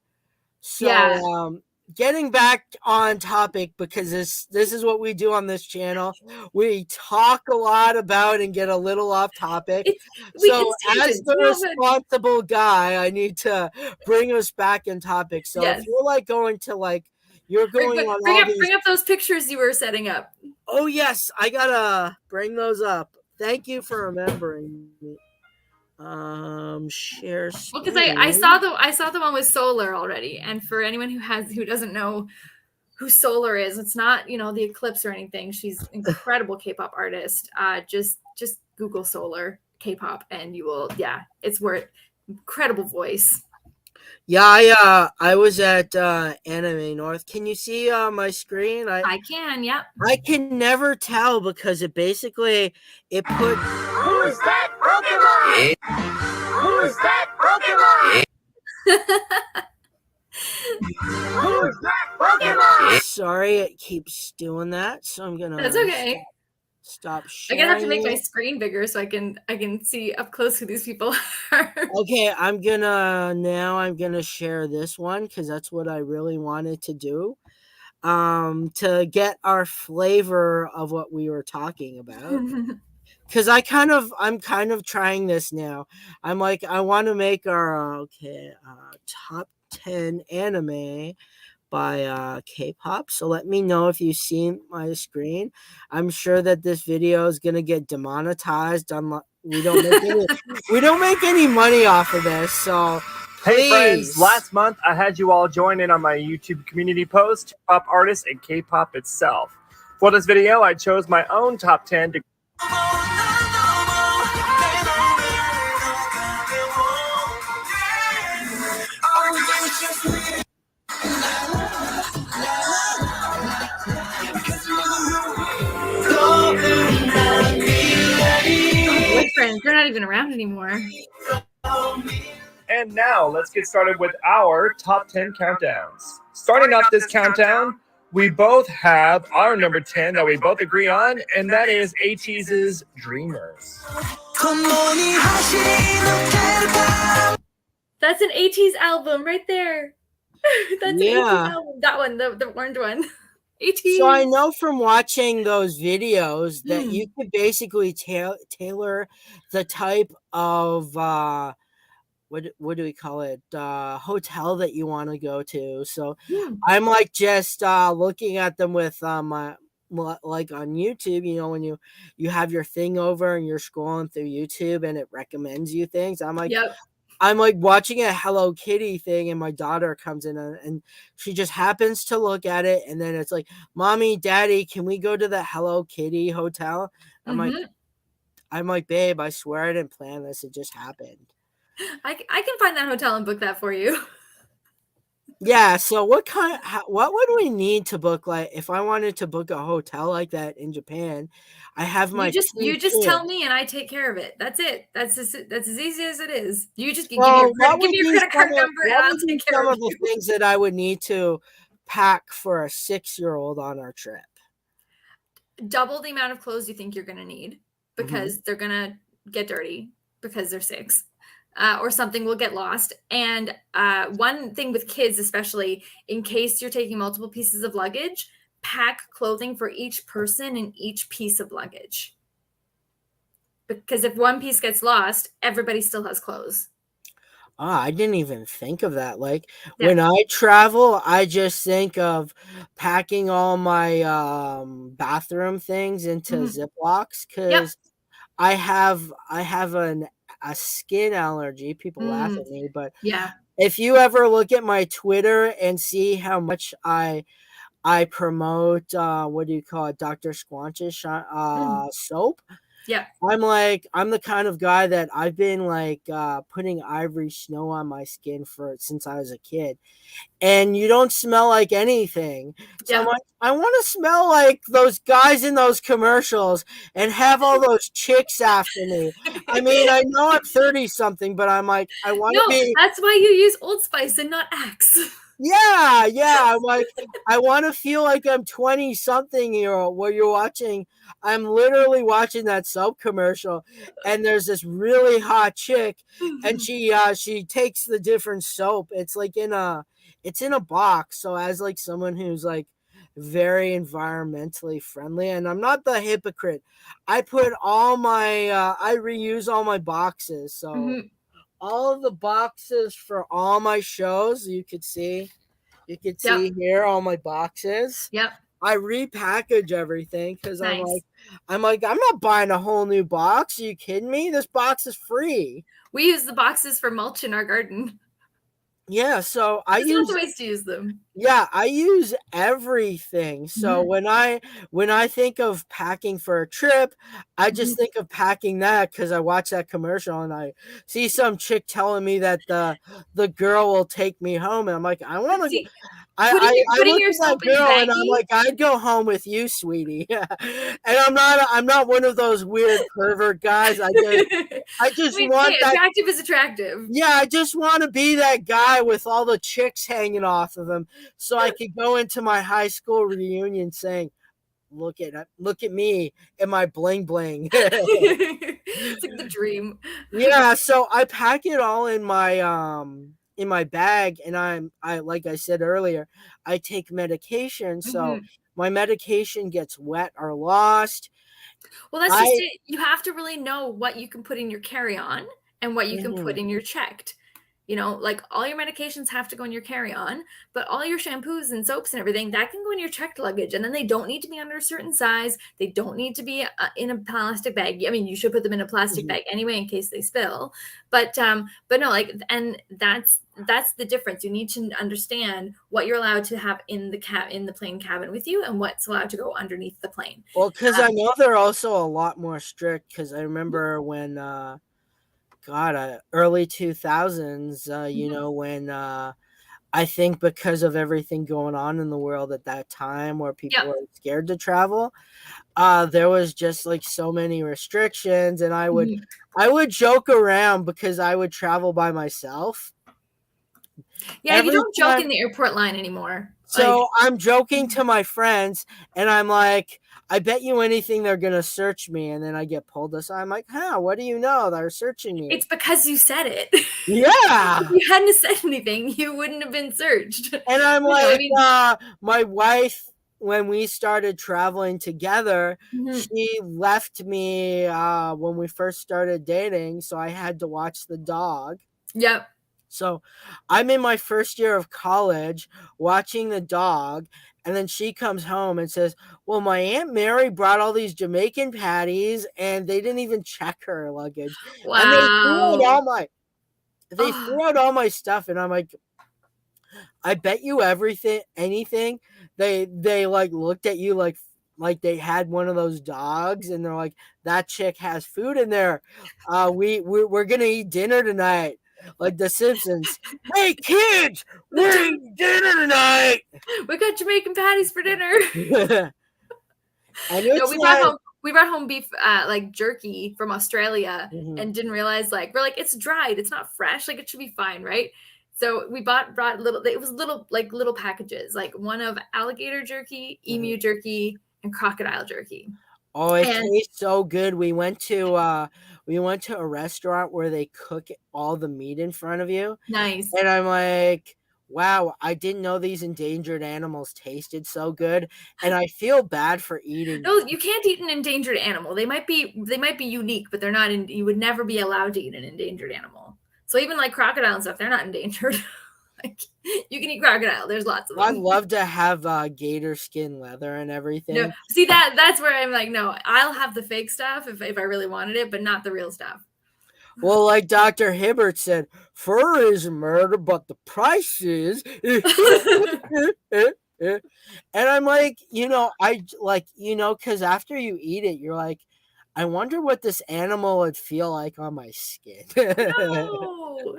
So, Yeah, getting back on topic because this is what we do on this channel. We talk a lot about and get a little off topic. So, it's as tangents. the We all good. responsible guy, I need to bring us back in topic. So, if Yes. you're like going to like you're going But on all these. bring up those pictures you were setting up. Oh yes, I gotta bring those up. Thank you for remembering me. Share Well, because I screen. saw the one with solar already, and for anyone who doesn't know who Solar is. It's not, the eclipse or anything. She's incredible K-pop artist. Just Google Solar K-pop and you will, it's worth. Incredible voice. Yeah, I was at Anime North. Can you see my screen? I can, yep. I can never tell because it basically it put. Who's that Pokemon? Who's that Pokemon? Who's that Pokemon? Sorry, it keeps doing that, so I'm gonna. That's okay. Stop I'm sharing. gonna have to make my screen bigger so I can see up close who these people are. Okay, I'm gonna share this one because that's what I really wanted to do. To get our flavor of what we were talking about. Because I'm kind of trying this now. I'm like, I want to make our top 10 anime by K-pop. So let me know if you see my screen. I'm sure that this video is gonna get demonetized. We don't make any money off of this. So please. Hey friends, last month I had you all join in on my YouTube community post, Pop Artists and K-pop itself. For this video, I chose my own top 10 to Boyfriends, they're not even around anymore. And now let's get started with our top 10 countdowns. Starting off this countdown, we both have our number 10 that we both agree on, and that is ATEEZ's Dreamers. That's an ATEEZ album right there. That's an ATEEZ album. That one, the orange one. ATEEZ. So I know from watching those videos that you could basically tailor the type of what do we call it, hotel that you want to go to. So I'm like just looking at them with like on YouTube, when you have your thing over and you're scrolling through YouTube and it recommends you things. I'm like, I'm like watching a Hello Kitty thing and my daughter comes in and she just happens to look at it. And then it's like, Mommy, Daddy, can we go to the Hello Kitty hotel? I'm like, babe, I swear I didn't plan this. It just happened. I can find that hotel and book that for you. Yeah. So what would we need to book? Like if I wanted to book a hotel like that in Japan, I have my you just tell me and I take care of it. That's it. That's as easy as it is. You just give me Well, your credit card number and I'll take care of the you. things that I would need to pack for a 6-year-old on our trip. Double the amount of clothes you think you're going to need because they're going to get dirty because they're 6. Or something will get lost. And one thing with kids, especially in case you're taking multiple pieces of luggage, pack clothing for each person in each piece of luggage. Because if one piece gets lost, everybody still has clothes. I didn't even think of that. Like when I travel, I just think of packing all my bathroom things into Ziplocs because I have a skin allergy. People laugh at me, but if you ever look at my Twitter and see how much I promote what do you call it, Dr. Squanch's soap. I'm the kind of guy that I've been like putting ivory snow on my skin since I was a kid. And you don't smell like anything. So I'm like, I want to smell like those guys in those commercials and have all those chicks after me. I mean, I know I'm 30 something, but I'm like, I want to be. That's why you use Old Spice and not Axe. Yeah. I'm like, I want to feel like I'm 20 something where you're watching. I'm literally watching that soap commercial and there's this really hot chick and she takes the different soap. It's like in a box. So as like someone who's like very environmentally friendly, and I'm not the hypocrite, I put all my I reuse all my boxes. So all of the boxes for all my shows, you could see here all my boxes. I repackage everything because I'm like I'm not buying a whole new box. Are you kidding me? This box is free. We use the boxes for mulch in our garden. Yeah, so I There's lots use of ways to use them. yeah, I use everything. So when I think of packing for a trip, I just think of packing that because I watch that commercial and I see some chick telling me that the girl will take me home, and I'm like, I want to. See, putting I look at yourself that in a girl and I'm baggie. like, I'd go home with you, sweetie. And I'm not one of those weird pervert guys. I I just mean, want hey, that. attractive is attractive. Yeah, I just want to be that guy with all the chicks hanging off of him, so I could go into my high school reunion saying, look at me and my bling bling." It's like the dream. Yeah, so I pack it all in my bag, and I like I said earlier, I take medication, so Mhm. my medication gets wet or lost. Well, that's just I it. You have to really know what you can put in your carry-on and what you can put Mhm. in your checked. You know, like all your medications have to go in your carry-on, but all your shampoos and soaps and everything that can go in your checked luggage, and then they don't need to be under a certain size. They don't need to be in a plastic bag. I mean, you should put them in a plastic Mhm. bag anyway in case they spill. But no, like, and that's the difference. You need to understand what you're allowed to have in the plane cabin with you, and what's allowed to go underneath the plane. Well, because I Um, know they're also a lot more strict. Because I remember when God, early 2000s, you mhm. know, when I think because of everything going on in the world at that time where people Yep. were scared to travel, there was just like so many restrictions, and Mhm. I would joke around because I would travel by myself Yeah, you every don't joke time. in the airport line anymore. Like, So I'm joking to my friends, and I'm like, I bet you anything they're gonna search me, and then I get pulled aside. I'm like, huh? What do you know? They're searching me. it's because you said it. If Yeah. you hadn't said anything, you wouldn't have been searched. And I'm No, I like, mean, my wife, when we started traveling together, mhm. she left me when we first started dating, so I had to watch the dog. Yep. So I'm in my first year of college watching the dog, and then she comes home and says, well, my Aunt Mary brought all these Jamaican patties, and they didn't even check her luggage. And Wow. they Oh, threw out all my stuff, and I'm like, I bet you anything. They like looked at you like they had one of those dogs, and they're like, that chick has food in there. We're gonna eat dinner tonight, like the Simpsons. Hey kids, we're eating dinner tonight. we got Jamaican patties for dinner. And No, it's like, we brought home beef like jerky from Australia mhm, and didn't realize, like, we're like, it's dried, it's not fresh, like it should be fine, right? So we brought little, it was little packages, like one of alligator jerky, mhm. emu jerky, and crocodile jerky. Oh, it And tastes so good. We went to a restaurant where they cook all the meat in front of you. nice. And I'm like, wow, I didn't know these endangered animals tasted so good. And I feel bad for eating No, them. you can't eat an endangered animal. They might be unique, but they're not you would never be allowed to eat an endangered animal. So even like crocodile and stuff, they're not endangered. Like, you can eat crocodile. There's lots of I'd them. love to have gator skin leather and No, everything. see, that's where I'm like, no, I'll have the fake stuff if I really wanted it, but not the real stuff. Well, like Dr. Hibbert said, fur is murder, but the price is. And I'm like, because after you eat it, you're like, I wonder what this animal would feel like on my skin. No.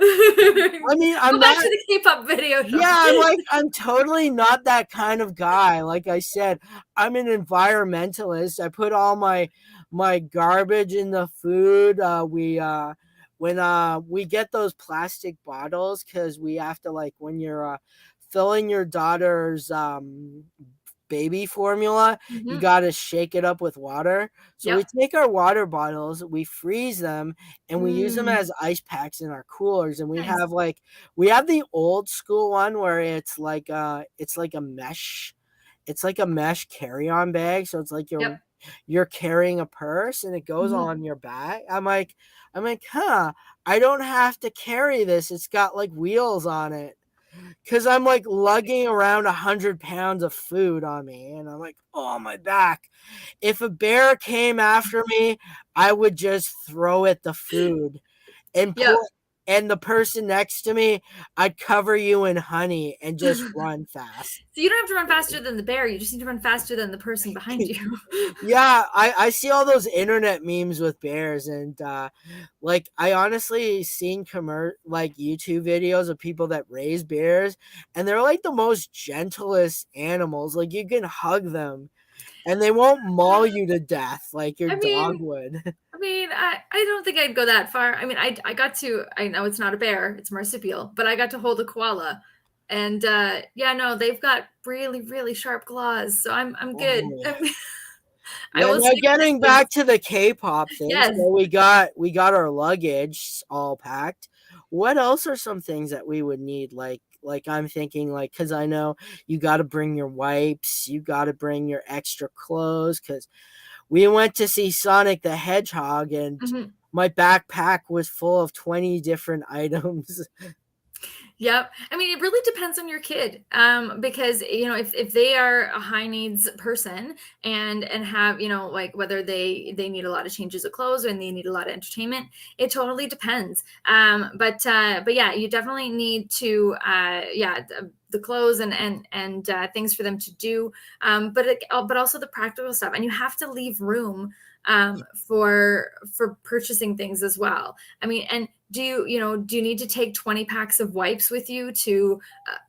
I mean, Go back to the K-pop video, yeah, Sean. I'm totally not that kind of guy. Like I said, I'm an environmentalist. I put all my garbage in the food. When we get those plastic bottles, because we have to, like, when you're filling your daughter's baby formula, you Mhm. got to shake it up with water. So we Yep. take our water bottles, we freeze them, and we use them Mm, as ice packs in our coolers. And nice. we have the old school one where it's like a mesh carry-on bag. So it's like Yep. you're carrying a purse and it goes Mhm. on your back. I'm like, huh, I don't have to carry this. It's got like wheels on it. Cause I'm like lugging around 100 pounds of food on me, and I'm like, oh, my back. If a bear came after me, I would just throw it the food and Yep. and the person next to me, I'd cover you in honey and just run fast. So you don't have to run faster than the bear. You just need to run faster than the person behind you. Yeah, I see all those internet memes with bears, and like I honestly seen like YouTube videos of people that raise bears, and they're like the most gentlest animals. Like you can hug them and they won't maul you to death like your I dog mean, would. I don't think I'd go that far. I mean, I got to, I know it's not a bear, it's a marsupial, but I got to hold a koala. And yeah, no, they've got really, really sharp claws. So I'm good. Oh, yeah. I Yeah, will now stick with getting this. back to the K-pop thing, Yes. so we got our luggage all packed. What else are some things that we would need? Like I'm thinking, like, because I know you got to bring your wipes, you got to bring your extra clothes, because we went to see Sonic the Hedgehog, and Mhm. my backpack was full of 20 different items. Yep. I mean, it really depends on your kid, because you know if they are a high needs person and have like whether they need a lot of changes of clothes and they need a lot of entertainment, it totally depends. But yeah, you definitely need to the clothes and things for them to do, but also the practical stuff, and you have to leave room for purchasing things as well. I mean, and do you need to take 20 packs of wipes with you to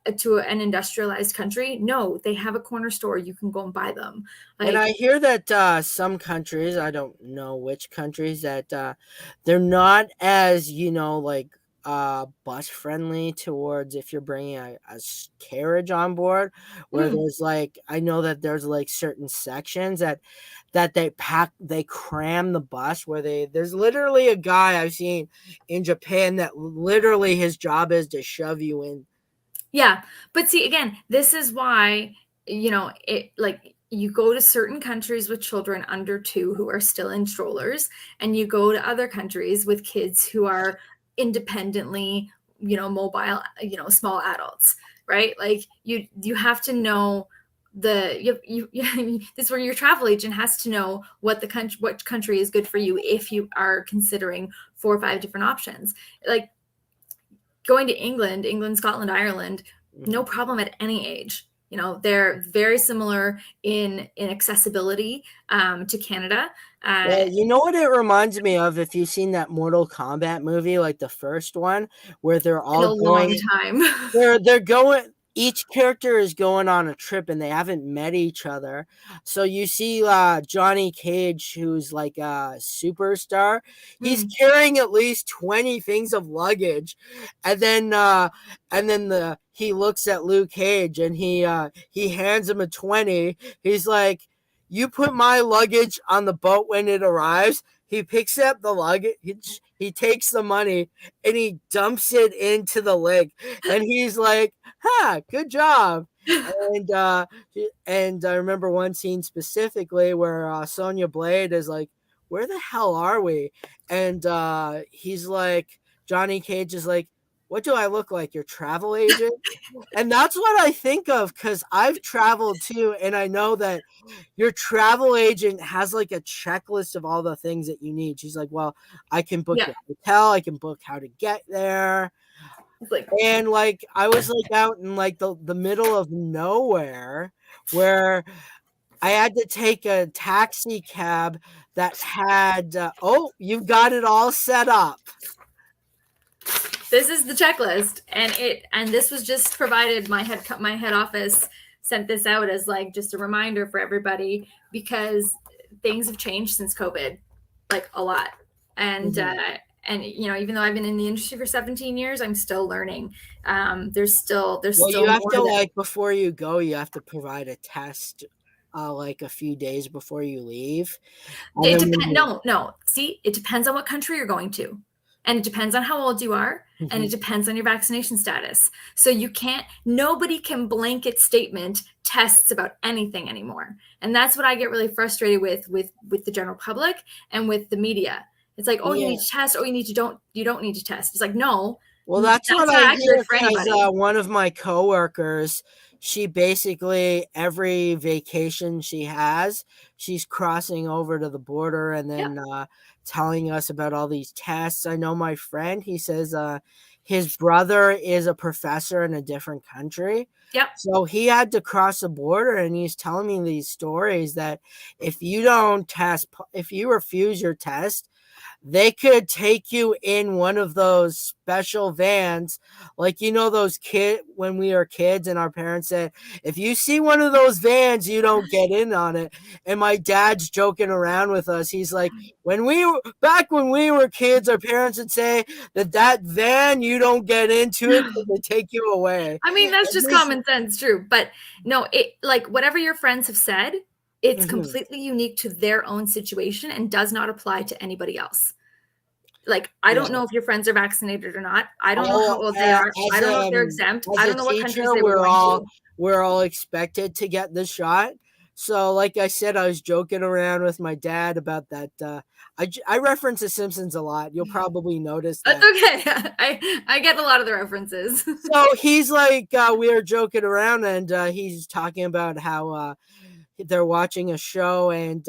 an industrialized country? No, they have a corner store, you can go and buy them. And I Like, hear that some countries, I don't know which countries, that they're not as, like bus friendly towards if you're bringing a carriage on board, where mm, there's like, I know that there's like certain sections that they cram the bus, where there's literally a guy I've seen in Japan that literally his job is to shove you in. yeah, but see, again, this is why it, like, you go to certain countries with children under 2 who are still in strollers, and you go to other countries with kids who are independently mobile, small adults, right? Like, you have to know this is where your travel agent has to know what country is good for you if you are considering 4 or 5 different options. Like, going to England, Scotland, Ireland, no Mhm. problem at any age. They're very similar in accessibility to Canada. Well, you know what it reminds me of, if you've seen that Mortal Kombat movie, like the first one, where they're In all a long going time. they're going each character is going on a trip and they haven't met each other. So you see Johnny Cage, who's like a superstar. He's Mm. carrying at least 20 things of luggage. And then the he looks at Luke Cage, and he hands him a 20. He's like, "You put my luggage on the boat when it arrives." He picks up the luggage, he takes the money, and he dumps it into the lake. And he's like, good job. And and I remember one scene specifically where Sonya Blade is like, where the hell are we? And he's like, Johnny Cage is like, what do I look like, your travel agent? And that's what I think of, because I've traveled too, and I know that your travel agent has like a checklist of all the things that you need. She's like, well, I can book Yeah. your hotel, I can book how to get there. It's like, And like I was like out in like the middle of nowhere, where I had to take a taxi cab that had oh, you've got it all set up. this is the checklist, and this was just provided. My head office sent this out as like just a reminder for everybody, because things have changed since COVID, like a lot. And Mhm. even though I've been in the industry for 17 years, I'm still learning. There's Well, you still have more to, that. like, before you go, you have to provide a test like a few days before you leave. And It then when depends. you No. See, it depends on what country you're going to, and it depends on how old you are, and it Mhm. depends on your vaccination status. So you can't. Nobody can blanket statement tests about anything anymore, and that's what I get really frustrated with the general public and with the media. It's like, oh, you Yeah. need to test. Oh, you don't need to test. It's like, no, Well, that's what that's I not accurate hear, for because anybody. one of my coworkers, she basically every vacation she has, she's crossing over to the border and Yep. then telling us about all these tests. I know my friend, he says his brother is a professor in a different country. Yep. So he had to cross the border, and he's telling me these stories that if you don't test, if you refuse your test, they could take you in one of those special vans, like, you know, those when we were kids and our parents said, if you see one of those vans, you don't get in on it. And my dad's joking around with us. He's like, back when we were kids, our parents would say that van, you don't get into it because they take you away. I mean, that's just common sense, true. But no, it, like, whatever your friends have said, it's completely unique to their own situation and does not apply to anybody else. Like, I don't know if your friends are vaccinated or not. I don't know how old they are. I don't know if they're exempt. I don't know what countries they were going to. We're all expected to get the shot. So, like I said, I was joking around with my dad about that. I reference The Simpsons a lot. You'll probably notice that. That's okay. I get a lot of the references. So he's like, we were joking around, and he's talking about how they're watching a show, and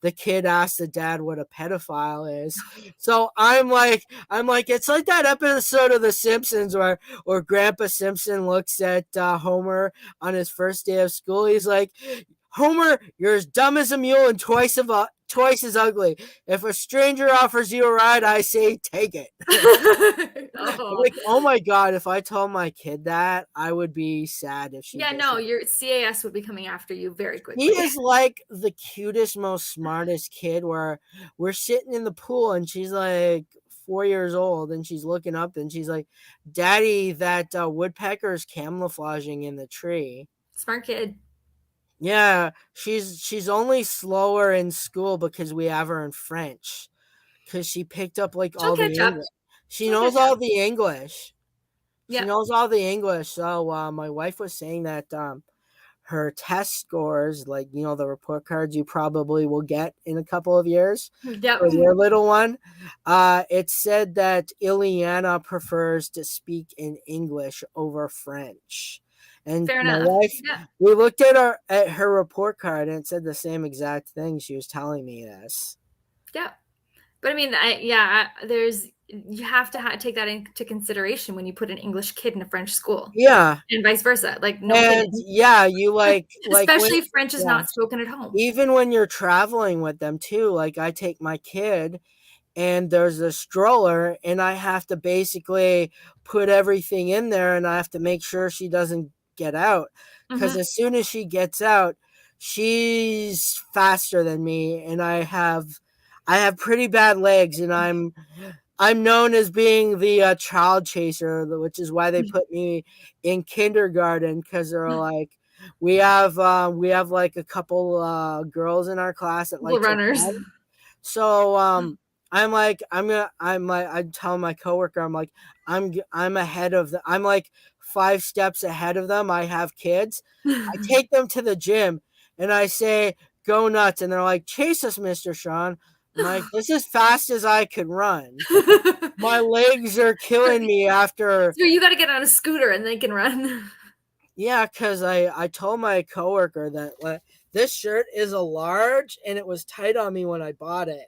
the kid asked the dad what a pedophile is. So I'm like, it's like that episode of The Simpsons where Grandpa Simpson looks at Homer on his first day of school. He's like, Homer, you're as dumb as a mule and twice as ugly. If a stranger offers you a ride, I say take it. Like, oh my God, if I told my kid that, I would be sad if she your CAS would be coming after you very quickly. He is like the cutest, most smartest kid, where we're sitting in the pool and she's like 4 years old and she's looking up and she's like, Daddy, that woodpecker's camouflaging in the tree. Smart kid. Yeah, she's only slower in school because we have her in French, because she picked up like all the English. She knows all the English. She knows all the English. So my wife was saying that her test scores, like, you know, the report cards you probably will get in a couple of years for your little one, it said that Ileana prefers to speak in English over French. And fair my enough. wife, we looked at her report card, and it said the same exact thing. She was telling me this. Yeah, but I mean, you have to take that into consideration when you put an English kid in a French school. Yeah, and vice versa. Like, no, and yeah, you especially if French is not spoken at home. Even when you're traveling with them too, like I take my kid, and there's a stroller, and I have to basically put everything in there, and I have to make sure she doesn't get out, because as soon as she gets out, she's faster than me, and I have pretty bad legs, and I'm known as being the child chaser, which is why they put me in kindergarten, because they're like, we have like a couple girls in our class that like runners. So I tell my coworker, I'm like, I'm ahead of them. I'm like 5 steps ahead of them. I have kids. I take them to the gym and I say, go nuts. And they're like, chase us, Mr. Sean. I'm like, this is fast as I could run. My legs are killing me after. So you got to get on a scooter and they can run. Yeah, because I told my coworker that this shirt is a large and it was tight on me when I bought it.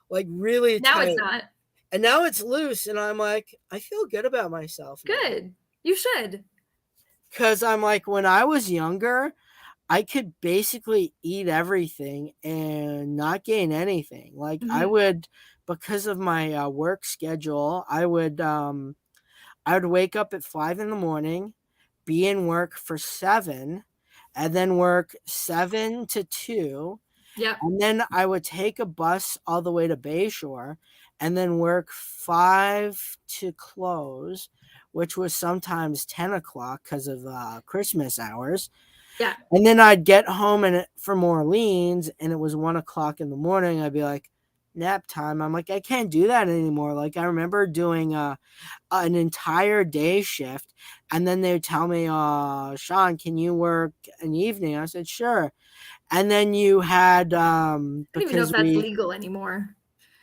Like, really tight. Now it's not. And now it's loose, and I'm like, I feel good about myself. Good. Now. You should. Because I'm like, when I was younger, I could basically eat everything and not gain anything. Like, I would, because of my work schedule, I would wake up at 5 a.m, be in work for 7, and then work 7 to 2. Yeah. And then I would take a bus all the way to Bayshore and then work 5 to close, which was sometimes 10 o'clock because of Christmas hours. Yeah. And then I'd get home from Orleans, and it was 1 o'clock in the morning. I'd be like, nap time. I'm like, I can't do that anymore. Like, I remember doing an entire day shift, and then they would tell me, Sean, can you work an evening? I said, sure. And then you had I don't even know if that's legal anymore.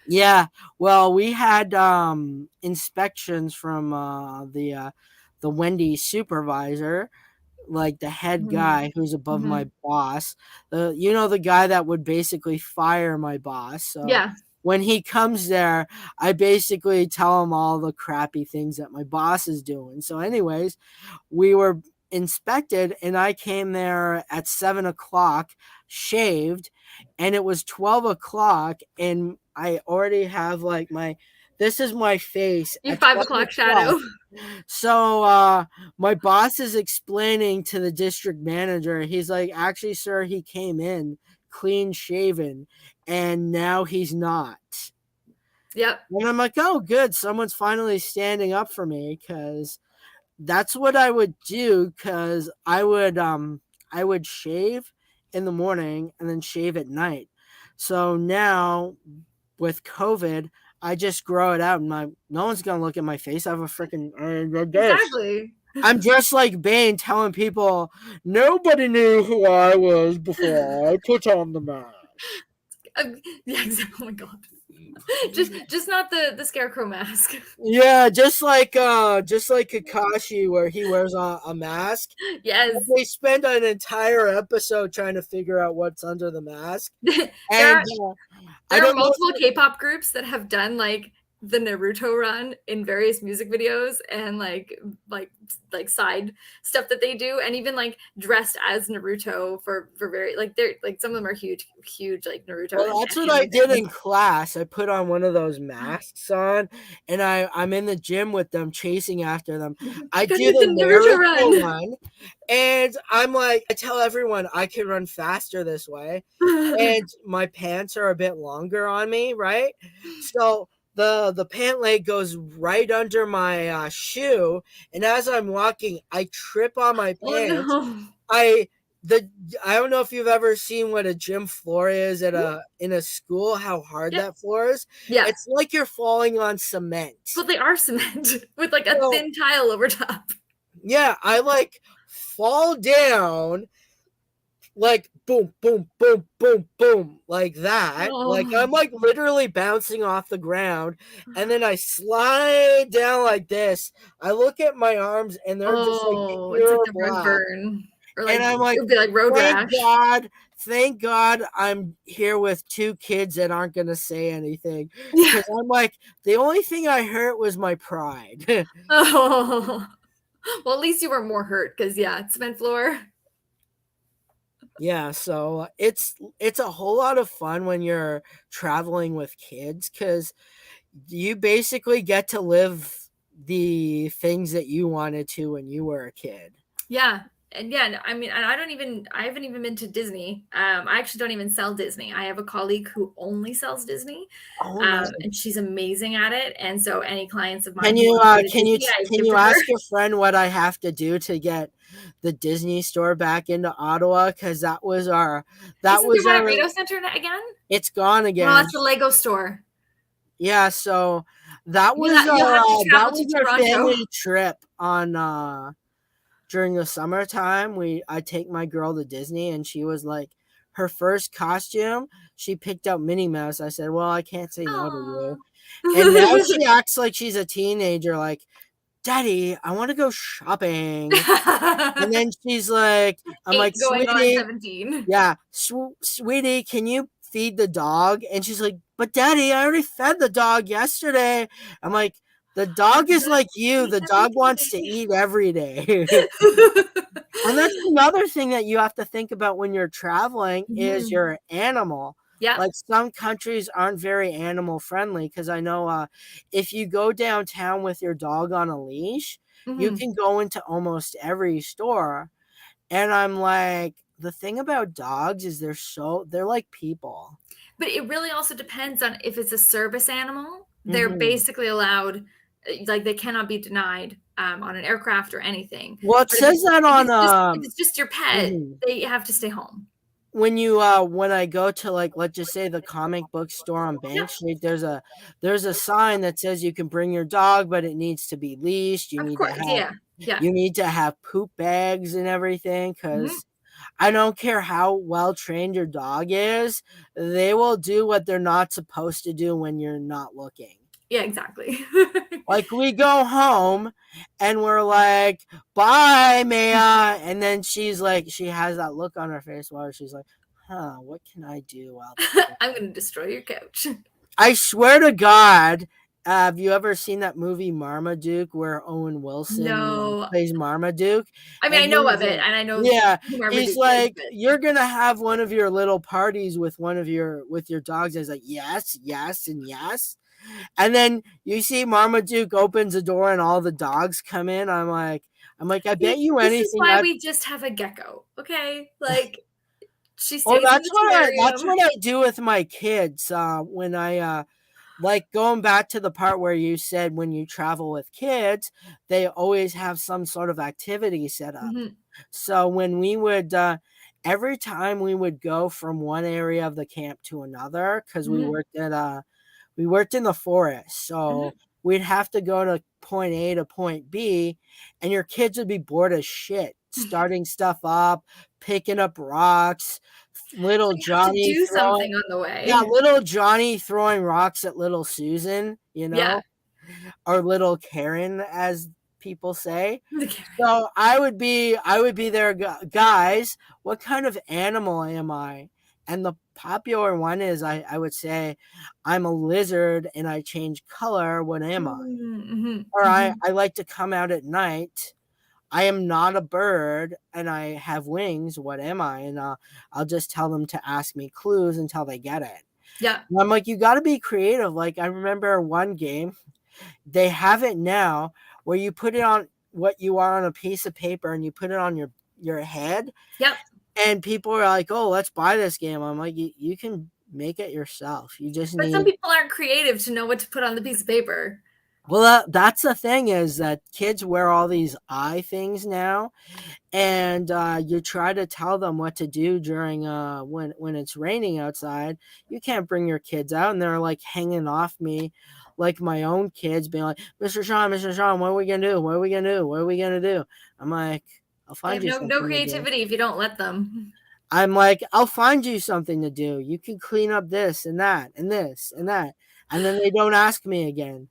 Yeah, well, we had inspections from the Wendy's supervisor, like the head guy who's above my boss. The guy that would basically fire my boss. So yeah. when he comes there, I basically tell him all the crappy things that my boss is doing. So anyways, we were inspected, and I came there at 7 o'clock, shaved, and it was 12 o'clock, and I already have like this is my face Your at 5 o'clock shadow. So my boss is explaining to the district manager, he's like, actually, sir, he came in clean shaven and now he's not. Yep. And I'm like, oh, good. Someone's finally standing up for me, because that's what I would do, because I would shave in the morning and then shave at night. So now with COVID, I just grow it out, and no one's gonna look at my face. I have a freaking Exactly. I'm dressed like Bane, telling people nobody knew who I was before I put on the mask. Yeah, exactly. Oh my god. just not the scarecrow mask. Yeah, just like Kakashi, where he wears a mask. Yes. They spend an entire episode trying to figure out what's under the mask. There And are multiple K-pop groups that have done like the Naruto run in various music videos and like side stuff that they do, and even like dressed as Naruto for very like they're like some of them are huge like Naruto. Well, that's what I did in class. I put on one of those masks on, and I'm in the gym with them, chasing after them. I do the Naruto run, and I'm like, I tell everyone I can run faster this way, and my pants are a bit longer on me, right? So the pant leg goes right under my shoe, and as I'm walking, I trip on my pants. Oh, no. I don't know if you've ever seen what a gym floor is in a school, how hard that floor is. Yeah. It's like you're falling on cement. But they are cement with like a thin tile over top. Yeah, I like fall down like boom, boom, boom, boom, boom, like that. Oh. Like I'm like literally bouncing off the ground, and then I slide down like this. I look at my arms, and they're just like it's like the red burn. Or like, and I'm like, it would be like road rash. Thank God I'm here with two kids that aren't going to say anything. Yeah. Because I'm like, the only thing I hurt was my pride. Oh. Well, at least you weren't more hurt, because yeah, cement floor. Yeah, so it's a whole lot of fun when you're traveling with kids, because you basically get to live the things that you wanted to when you were a kid. Yeah. And yeah, I mean, I haven't even been to Disney. I actually don't even sell Disney. I have a colleague who only sells Disney, and she's amazing at it. And so any clients of mine, can you ask your friend what I have to do to get the Disney store back into Ottawa? Because that was our Radio Center again. It's gone again. No, that's the Lego store. Yeah, so that was our family trip on during the summertime. I take my girl to Disney, and she was like, her first costume, she picked out Minnie Mouse. I said, well, I can't say no to you. And now she acts like she's a teenager, like, Daddy, I want to go shopping. And then she's like, I'm like, going sweetie, on 17. Yeah, sweetie, can you feed the dog? And she's like, but Daddy, I already fed the dog yesterday. I'm like, the dog is like you. The dog wants to eat every day. And that's another thing that you have to think about when you're traveling is your animal. Yeah. Like some countries aren't very animal friendly, because I know if you go downtown with your dog on a leash, you can go into almost every store. And I'm like, the thing about dogs is they're like people. But it really also depends on if it's a service animal. They're basically allowed, like they cannot be denied on an aircraft or anything. Well, it says that on if it's just your pet, they have to stay home. When I go to, like, let's just say the comic book store on Bank Street, there's a sign that says you can bring your dog, but it needs to be leashed. You need to have poop bags and everything, because I don't care how well trained your dog is, they will do what they're not supposed to do when you're not looking. Yeah, exactly. Like, we go home and we're like, bye, Maya. And then she's like, she has that look on her face while she's like, what can I do out there? I'm going to destroy your couch. I swear to God, have you ever seen that movie Marmaduke where Owen Wilson No. plays Marmaduke? I mean, And I know he's of it, like, and I know yeah, who he's Marmaduke is, like, but you're gonna have one of your little parties with with your dogs. And he's like, yes, yes, and yes. And then you see Marmaduke opens the door and all the dogs come in. I'm like, I bet see, you this is anything why that. we just have a gecko, okay? Like, she Oh, stays in the that's terrarium. what I do with my kids. When I like going back to the part where you said when you travel with kids, they always have some sort of activity set up. Mhm, So when we would every time we would go from one area of the camp to another, because mhm, we worked in the forest, mhm. so we'd have to go to point A to point B, and your kids would be bored as shit, starting stuff up, picking up rocks, little So you have to Johnny do throwing, something on the yeah, way. little Johnny throwing rocks at little Susan, you Yeah. know, or little Karen, as people say. Okay. So I would be there, guys. What kind of animal am I? And the popular one is I would say, I'm a lizard and I change color. What am I? Mhm, Or mhm. I like to come out at night. I am not a bird and I have wings. What am I? And I'll just tell them to ask me clues until they get it. Yeah. And I'm like, you got to be creative. Like I remember one game, they have it now where you put it on what you are on a piece of paper and you put it on your head, Yep. and people are like, oh, let's buy this game. I'm like, you can make it yourself. You just But some need. people aren't creative to know what to put on the piece of paper. Well, that's the thing, is that kids wear all these eye things now, and you try to tell them what to do during when it's raining outside. You can't bring your kids out, and they're like hanging off me, like my own kids being like, Mr. Sean, what are we gonna do? What are we gonna do? What are we gonna do? I'm like, I'll They find have you no something to do. creativity if you don't let them. I'm like, I'll find you something to do. You can clean up this and that and this and that. And then they don't ask me again.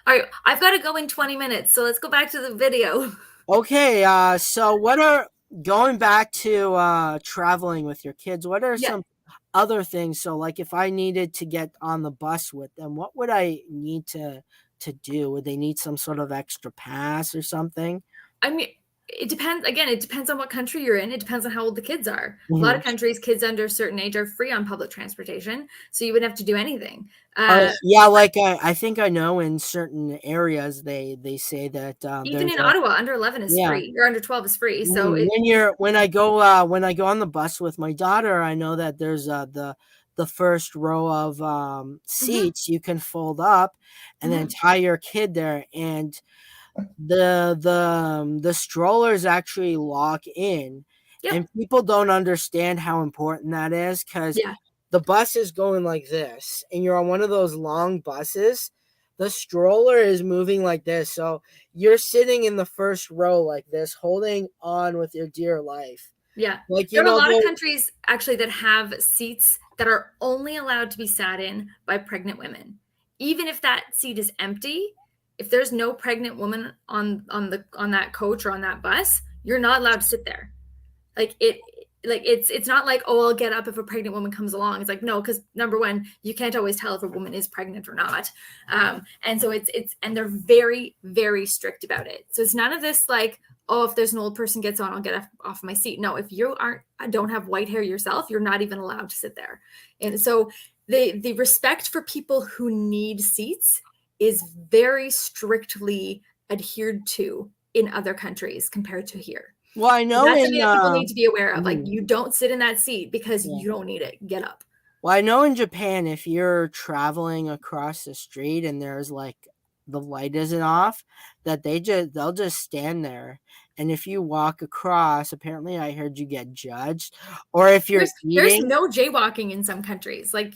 All right, I've got to go in 20 minutes, so let's go back to the video. Okay, so what are, going back to traveling with your kids, what are Yeah. some other things? So like if I needed to get on the bus with them, what would I need to do? Would they need some sort of extra pass or something? I mean, it depends. Again, it depends on what country you're in. It depends on how old the kids are. A lot Mhm. of countries, kids under a certain age are free on public transportation, so you wouldn't have to do anything. Uh, Yeah, like I think I know in certain areas they say that even there's in a, Ottawa, under 11 is yeah. free, or under 12 is free. So Mhm. it, When I go on the bus with my daughter, I know that there's the first row of mhm, seats you can fold up and then mhm. tie your kid there, and the strollers actually lock in, Yep. and people don't understand how important that is, because Yeah. the bus is going like this and you're on one of those long buses. The stroller is moving like this, so you're sitting in the first row like this, holding on with your dear life, Yeah. like, There are a lot of countries actually that have seats that are only allowed to be sat in by pregnant women. Even if that seat is empty, if there's no pregnant woman on that coach or on that bus, you're not allowed to sit there. Like it's not like, oh, I'll get up if a pregnant woman comes along. It's like, no, because number one, you can't always tell if a woman is pregnant or not. And so it's and they're very, very strict about it. So it's none of this like, oh, if there's an old person gets on, I'll get off my seat. No, if you don't have white hair yourself, you're not even allowed to sit there. And so the respect for people who need seats is very strictly adhered to in other countries compared to here. well, I So know that's in something that people need to be aware of. Like, mhm, you don't sit in that seat because yeah. you don't need it. Get up. Well, I know in Japan, if you're traveling across the street and there's like the light isn't off, that they'll just stand there. And if you walk across, apparently I heard you get judged. Or if you're There's eating, no jaywalking in some countries. Like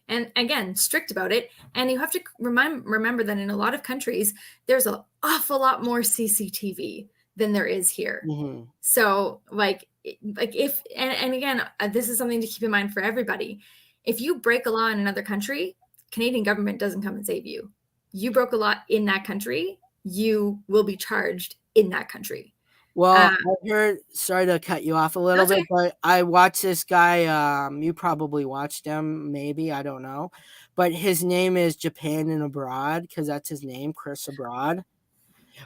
and again, strict about it. And you have to remember that in a lot of countries, there's an awful lot more CCTV than there is here. mhm. So like if and again, this is something to keep in mind for everybody. If you break a law in another country, Canadian government doesn't come and save you. You broke a law in that country, you will be charged in that country. Well, Uh, I heard, sorry to cut you off a little that's bit, okay. but I watched this guy, you probably watched him, maybe, I don't know. but his name is Japan and Abroad because that's his name, Chris Abroad.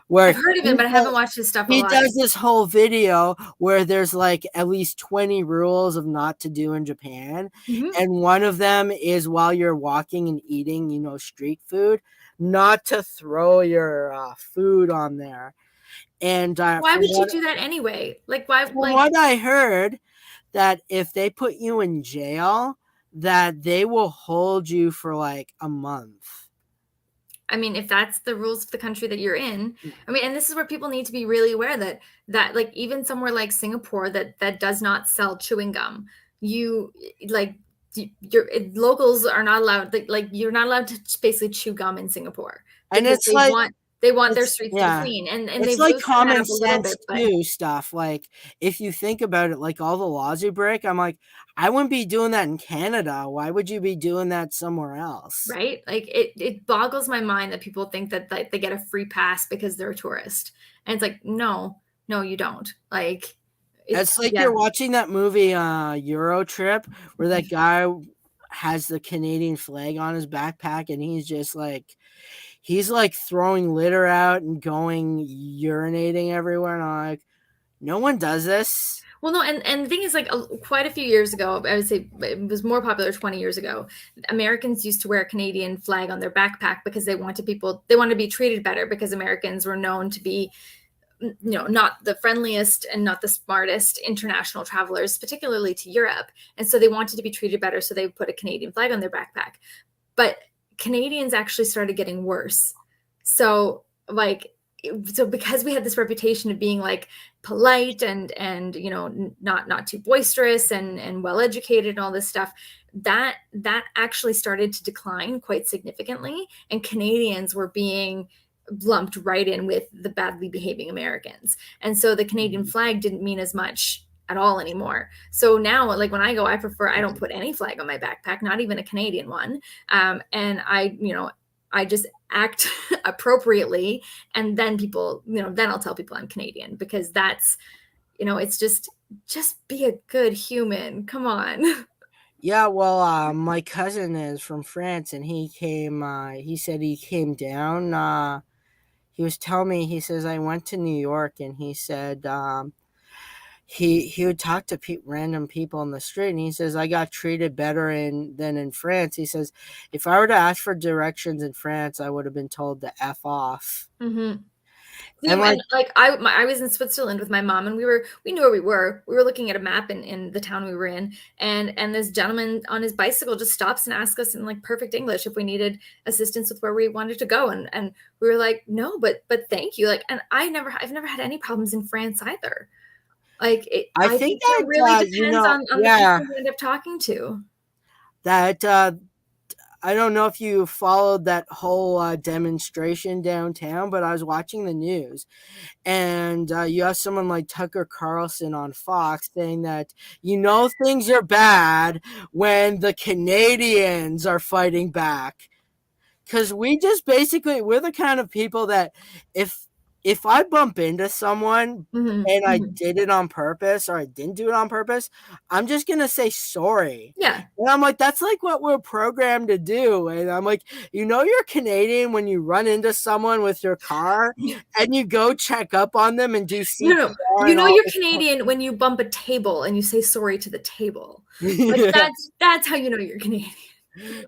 Where I've heard of him, but I haven't watched his stuff a he lot. does this whole video where there's like at least 20 rules of not to do in Japan. Mhm. And one of them is while you're walking and eating, street food, not to throw your food on there. And Why would you do that anyway? Like, why? From what I heard, that if they put you in jail, that they will hold you for like a month. I mean, if that's the rules of the country that you're in, I mean, and this is where people need to be really aware that like even somewhere like Singapore that does not sell chewing gum, your locals are not allowed, like you're not allowed to basically chew gum in Singapore, And because it's like they want their streets to be clean, and it's they've like loosened that common up a little sense bit, but too stuff. Like if you think about it, like all the laws you break, I'm like, I wouldn't be doing that in Canada. Why would you be doing that somewhere else? right? Like it boggles my mind that people think that they get a free pass because they're a tourist, and it's like, no, you don't. Like It's like you're watching that movie Euro Trip where that guy has the Canadian flag on his backpack and he's like throwing litter out and going urinating everywhere, and I'm like, no one does this. Well, no, and the thing is, like, quite a few years ago, I would say it was more popular 20 years ago, Americans used to wear a Canadian flag on their backpack because they wanted to be treated better, because Americans were known to be, not the friendliest and not the smartest international travelers, particularly to Europe. And so they wanted to be treated better, so they put a Canadian flag on their backpack. But Canadians actually started getting worse. So because we had this reputation of being like polite and not too boisterous and well educated and all this stuff, that actually started to decline quite significantly, and Canadians were being lumped right in with the badly behaving Americans. And so the Canadian flag didn't mean as much at all anymore. So now, like when I go, I don't put any flag on my backpack, not even a Canadian one. And I just act appropriately, and then people, then I'll tell people I'm Canadian, because that's, it's just be a good human. Come on. Yeah, well, my cousin is from France, and he said he came down. He was telling me, he says, I went to New York, and he said, he would talk to random people in the street, and he says, I got treated better than in France. He says, if I were to ask for directions in France, I would have been told to F off. Mm-hmm. And I was in Switzerland with my mom, and we knew where we were. We were looking at a map in the town we were in, and this gentleman on his bicycle just stops and asks us in like perfect English if we needed assistance with where we wanted to go, and we were like, no, but thank you. Like, and I've never had any problems in France either. Like, I think that really depends on the people you end up talking to. That I don't know if you followed that whole demonstration downtown, but I was watching the news, and you have someone like Tucker Carlson on Fox saying that things are bad when the Canadians are fighting back, because we're the kind of people that if I bump into someone and I did it on purpose or I didn't do it on purpose, I'm just going to say sorry. Yeah. And I'm like, that's like what we're programmed to do. And I'm like, you're Canadian when you run into someone with your car and you go check up on them and do CPR. No. You're Canadian when you bump a table and you say sorry to the table. Like, that's how you know you're Canadian.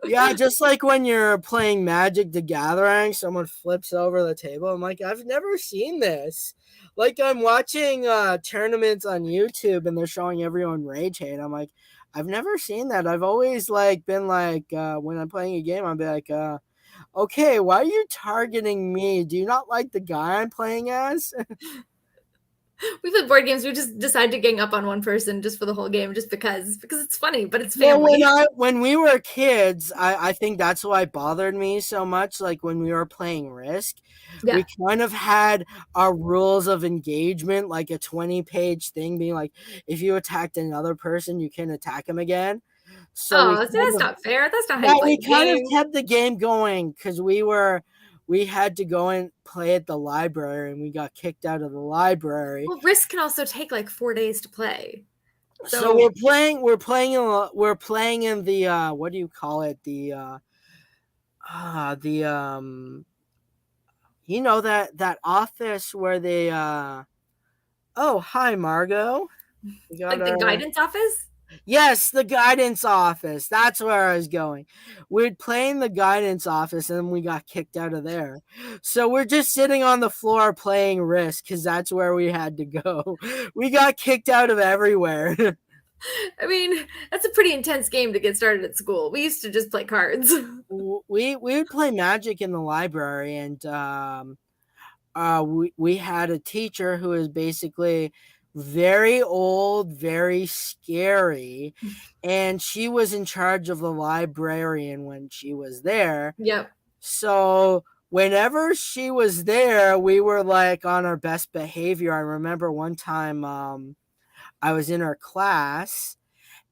Yeah, just like when you're playing Magic the Gathering, someone flips over the table. I'm like, I've never seen this. Like, I'm watching tournaments on YouTube and they're showing everyone rage hate. I'm like, I've never seen that. I've always been like, when I'm playing a game, I'll be like, okay, why are you targeting me? Do you not like the guy I'm playing as? We played board games. We just decided to gang up on one person just for the whole game, just because it's funny, but it's family. Well, when we were kids, I think that's why it bothered me so much. Like when we were playing Risk, we kind of had our rules of engagement, like a 20-page thing being like, if you attacked another person, you can attack him again. So that's not fair. That's not how you play we kind of kept the game going because we had to go and play at the library, and we got kicked out of the library. Well, Risk can also take like 4 days to play. So we're playing in the what do you call it? the you know that office where they oh, hi Margot. We got Like the our guidance office? Yes, the guidance office. That's where I was going. We'd play in the guidance office and we got kicked out of there. So we're just sitting on the floor playing Risk because that's where we had to go. We got kicked out of everywhere. I mean, that's a pretty intense game to get started at school. We used to just play cards. we would play Magic in the library, and we had a teacher who was basically very old, very scary, and she was in charge of the librarian when she was there. Yep. So whenever she was there, we were like on our best behavior. I remember one time I was in her class,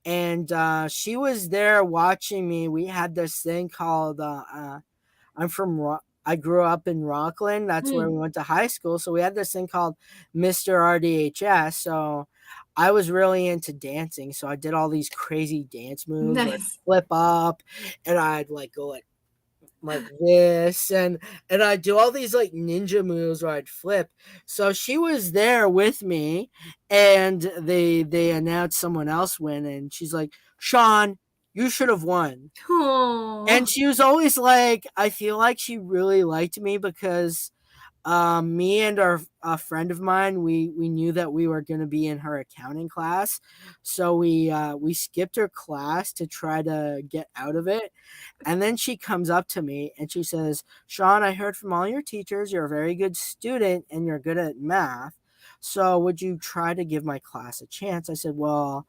and she was there watching me. We had this thing called I'm from I grew up in Rockland. That's where we went to high school. So we had this thing called Mr. RDHS. So I was really into dancing. So I did all these crazy dance moves, like Nice. flip up, and I'd like go like this, and I do all these like ninja moves where I'd flip. So she was there with me, and they announced someone else win, and she's like, Sean, you should have won. And Aww. she was always like, I feel like she really liked me because me and a friend of mine, we knew that we were going to be in her accounting class, so we skipped her class to try to get out of it. And then she comes up to me and she says, Sean, I heard from all your teachers you're a very good student and you're good at math, so would you try to give my class a chance? I said, well,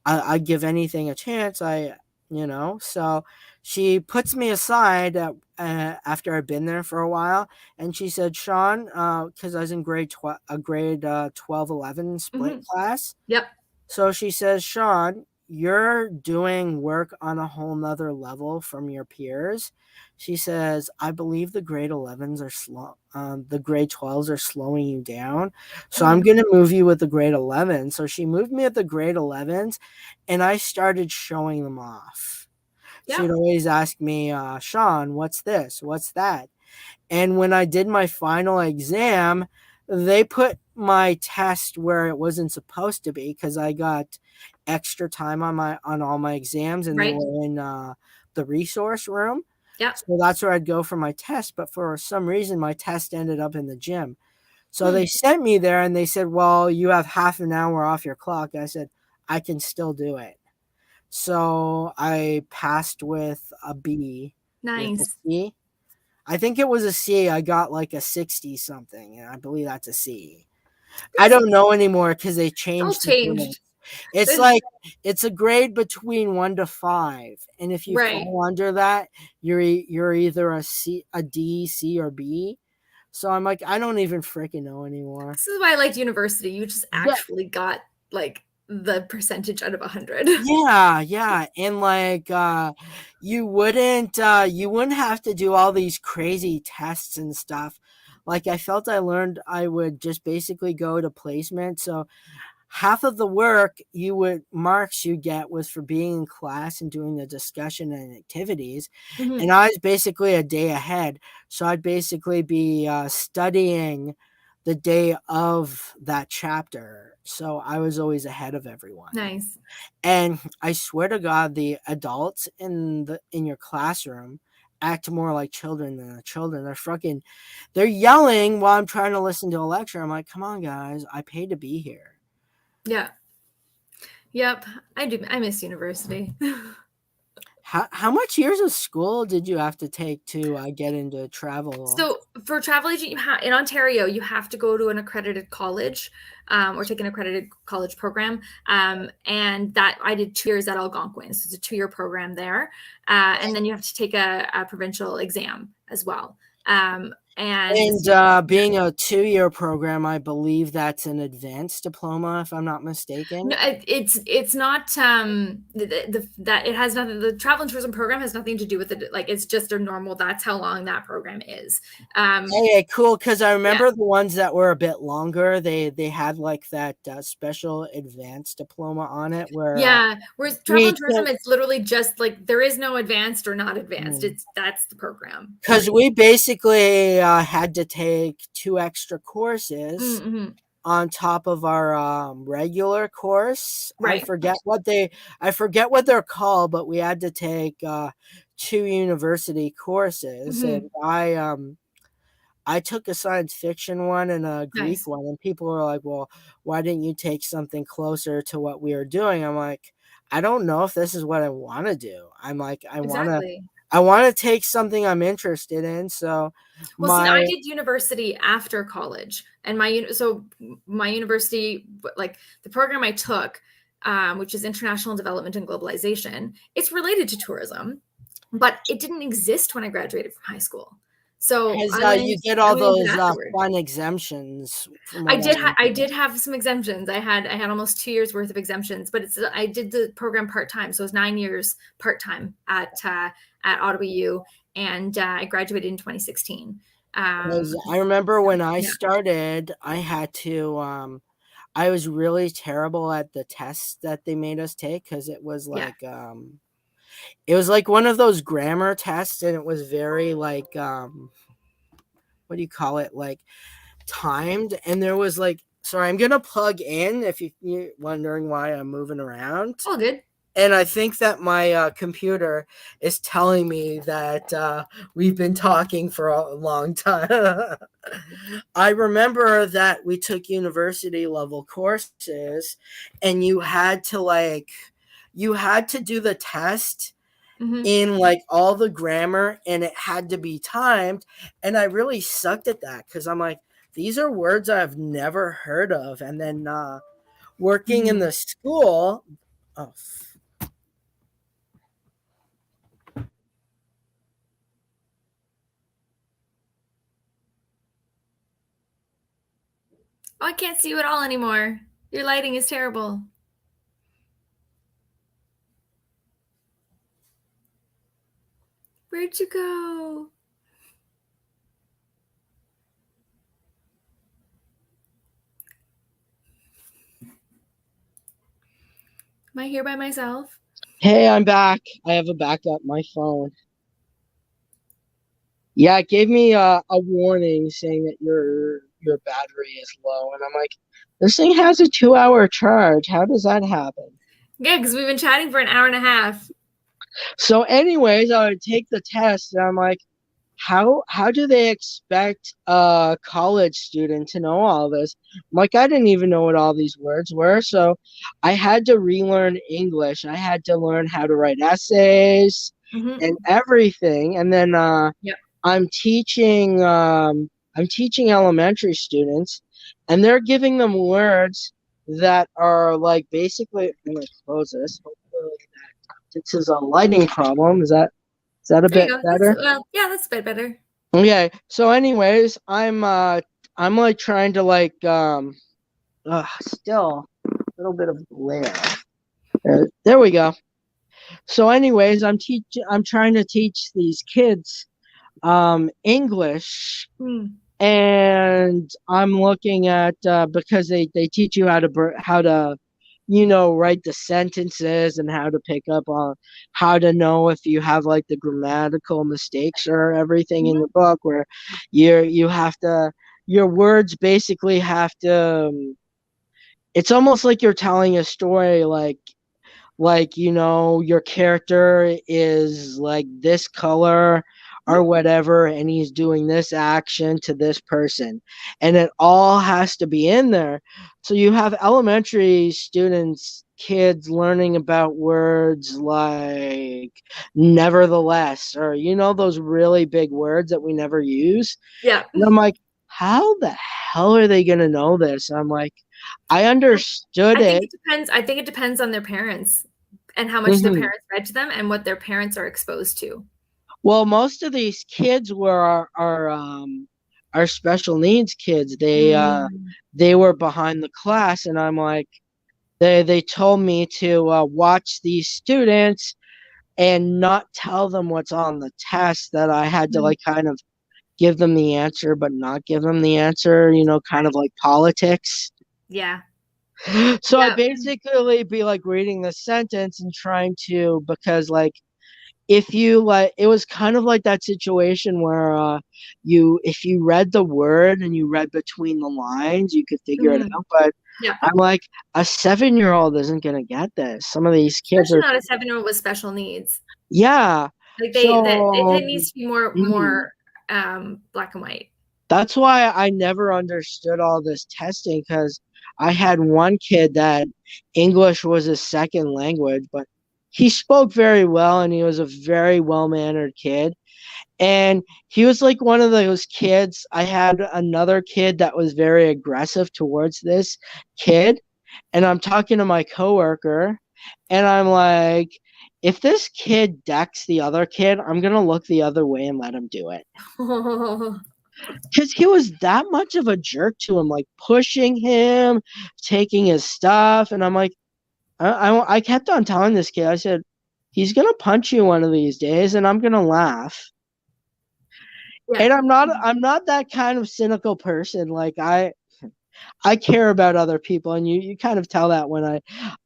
I'd give anything a chance. So she puts me aside after I've been there for a while, and she said, Sean, because I was in grade 12, 11 split class. Yep. So she says, Sean, you're doing work on a whole nother level from your peers. She says, I believe the grade 11s are slow. The grade 12s are slowing you down. So I'm going to move you with the grade 11. So she moved me at the grade 11s, and I started showing them off. Yep. She'd always ask me, Sean, what's this? What's that? And when I did my final exam, they put my test where it wasn't supposed to be because I got extra time on all my exams, and they Right. were in the resource room. Yep. So that's where I'd go for my test. But for some reason, my test ended up in the gym. So they sent me there and they said, well, you have half an hour off your clock. I said, I can still do it. So I passed with a B. With a Nice. C. I think it was a C. I got like a 60 something, and I believe that's a C. I don't know anymore because they It's all changed the grades. changed. It's like it's a grade between 1 to 5, and if you Right. fall under that, you're either a C, a D, C, or B. So I'm like, I don't even freaking know anymore. This is why I liked university. You just Yeah. actually got like the percentage out of 100. Yeah, and like you wouldn't have to do all these crazy tests and stuff. Like I felt I learned I would just basically go to placement. So half of the work marks you get was for being in class and doing the discussion and activities, and I was basically a day ahead. So I'd basically be studying the day of that chapter. So I was always ahead of everyone. Nice. And I swear to God, the adults in your classroom act more like children than the children. They're yelling while I'm trying to listen to a lecture. I'm like, come on, guys, I paid to be here. Yeah. Yep. I do. I miss university. How much years of school did you have to take to get into travel? So for travel agent, in Ontario, you have to go to an accredited college or take an accredited college program. And that I did 2 years at Algonquin. So it's a 2-year program there. And then you have to take a provincial exam as well. And being a 2-year program, I believe that's an advanced diploma, if I'm not mistaken. No, it's not that it has nothing. The travel and tourism program has nothing to do with it. Like, it's just a normal. That's how long that program is. Hey, cool. Because I remember the ones that were a bit longer. They had like that special advanced diploma on it. Whereas travel and tourism, it's literally just like there is no advanced or not advanced. That's the program. Because we basically had to take 2 extra courses on top of our regular course. Right. I forget what they're called, but we had to take 2 university courses, and I took a science fiction one and a Greek one, and people were like, well, why didn't you take something closer to what we were doing? I'm like, I don't know if this is what I want to do. I'm like, I want to take something I'm interested in. So, I did university after college, and my university, like the program I took, which is International Development and Globalization, it's related to tourism, but it didn't exist when I graduated from high school. So you get all those fun exemptions. I did have some exemptions. I had almost 2 years worth of exemptions, but I did the program part-time. So it was 9 years part-time at Ottawa U, and I graduated in 2016. I remember when I started, I had to, I was really terrible at the tests that they made us take, because it was like, it was like one of those grammar tests, and it was very like, what do you call it? Like timed. And there was like, sorry, I'm going to plug in if you're wondering why I'm moving around. Oh, good. And I think that my computer is telling me that we've been talking for a long time. I remember that we took university level courses, and you had to do the test in like all the grammar, and it had to be timed. And I really sucked at that, because I'm like, these are words I've never heard of. And then working in the school, I can't see you at all anymore. Your lighting is terrible. Where'd you go? Am I here by myself? Hey, I'm back. I have a backup, my phone. Yeah, it gave me a warning saying that your battery is low, and I'm like, this thing has a 2-hour charge. How does that happen? Yeah, because we've been chatting for an hour and a half. So anyways, I would take the test, and I'm like, how do they expect a college student to know all this? I'm like, I didn't even know what all these words were. So I had to relearn English. I had to learn how to write essays and everything. And then I'm teaching elementary students, and they're giving them words that are like basically, I'm gonna close this. Hopefully this is a lighting problem. Is that a bit better? That's a bit better. Okay. So anyways, I'm like trying to like still a little bit of glare. There we go. So anyways, I'm trying to teach these kids English, and I'm looking at because they teach you how to write the sentences, and how to pick up on how to know if you have like the grammatical mistakes or everything in the book, where you have to, your words basically have to, it's almost like you're telling a story, like your character is like this color or whatever, and he's doing this action to this person, and it all has to be in there. So you have elementary kids learning about words like nevertheless, or those really big words that we never use. Yeah. And I'm like, how the hell are they gonna know this? I'm like, I understood I think it depends on their parents, and how much their parents read to them, and what their parents are exposed to. Well, most of these kids our special needs kids, they were behind the class, and I'm like, they told me to watch these students and not tell them what's on the test, that I had to like kind of give them the answer but not give them the answer, kind of like politics. Yeah. So I Yeah. basically be like reading the sentence and trying to, because like if you like, it was kind of like that situation where if you read the word and you read between the lines, you could figure it out. But Yeah. I'm like, a 7-year-old isn't gonna get this. Some of these kids Especially are not a 7-year-old with special needs. yeah. Like So it needs to be more black and white. that's why I never understood all this testing, because I had one kid that English was his second language, but he spoke very well and he was a very well-mannered kid. And he was like one of those kids. I had another kid that was very aggressive towards this kid. And I'm talking to my coworker, and I'm like, if this kid decks the other kid, I'm going to look the other way and let him do it. Because he was that much of a jerk to him, like pushing him, taking his stuff. And I'm like, I kept on telling this kid, I said, he's going to punch you one of these days, and I'm going to laugh. Yeah. And I'm not that kind of cynical person. Like I care about other people, and you kind of tell that when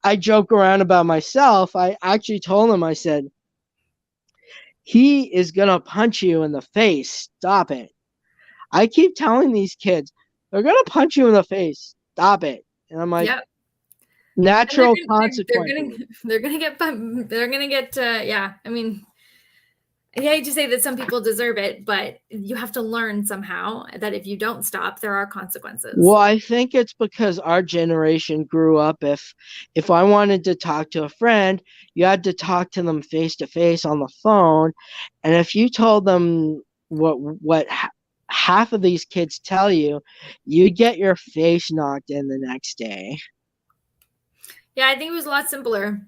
I joke around about myself. I actually told him, I said, he is gonna punch you in the face. Stop it. I keep telling these kids, they're gonna punch you in the face. Stop it. And I'm like, yep. natural consequences. They're gonna get yeah. I mean, I hate to say that some people deserve it, but you have to learn somehow that if you don't stop, there are consequences. Well, I think it's because our generation grew up, if I wanted to talk to a friend, you had to talk to them face to face on the phone. And if you told them what half of these kids tell you, you'd get your face knocked in the next day. Yeah, I think it was a lot simpler.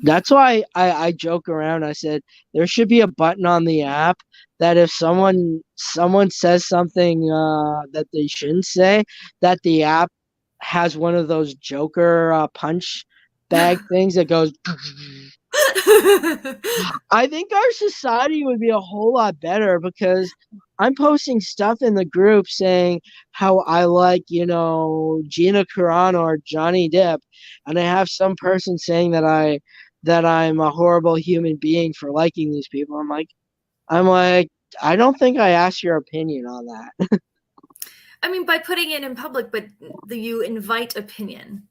That's why I joke around. I said there should be a button on the app that if someone says something that they shouldn't say, that the app has one of those Joker punch bag things that goes. I think our society would be a whole lot better, because I'm posting stuff in the group saying how I like, Gina Carano or Johnny Depp, and I have some person saying that I'm a horrible human being for liking these people. I'm like, I don't think I asked your opinion on that. I mean, by putting it in public, but you invite opinion,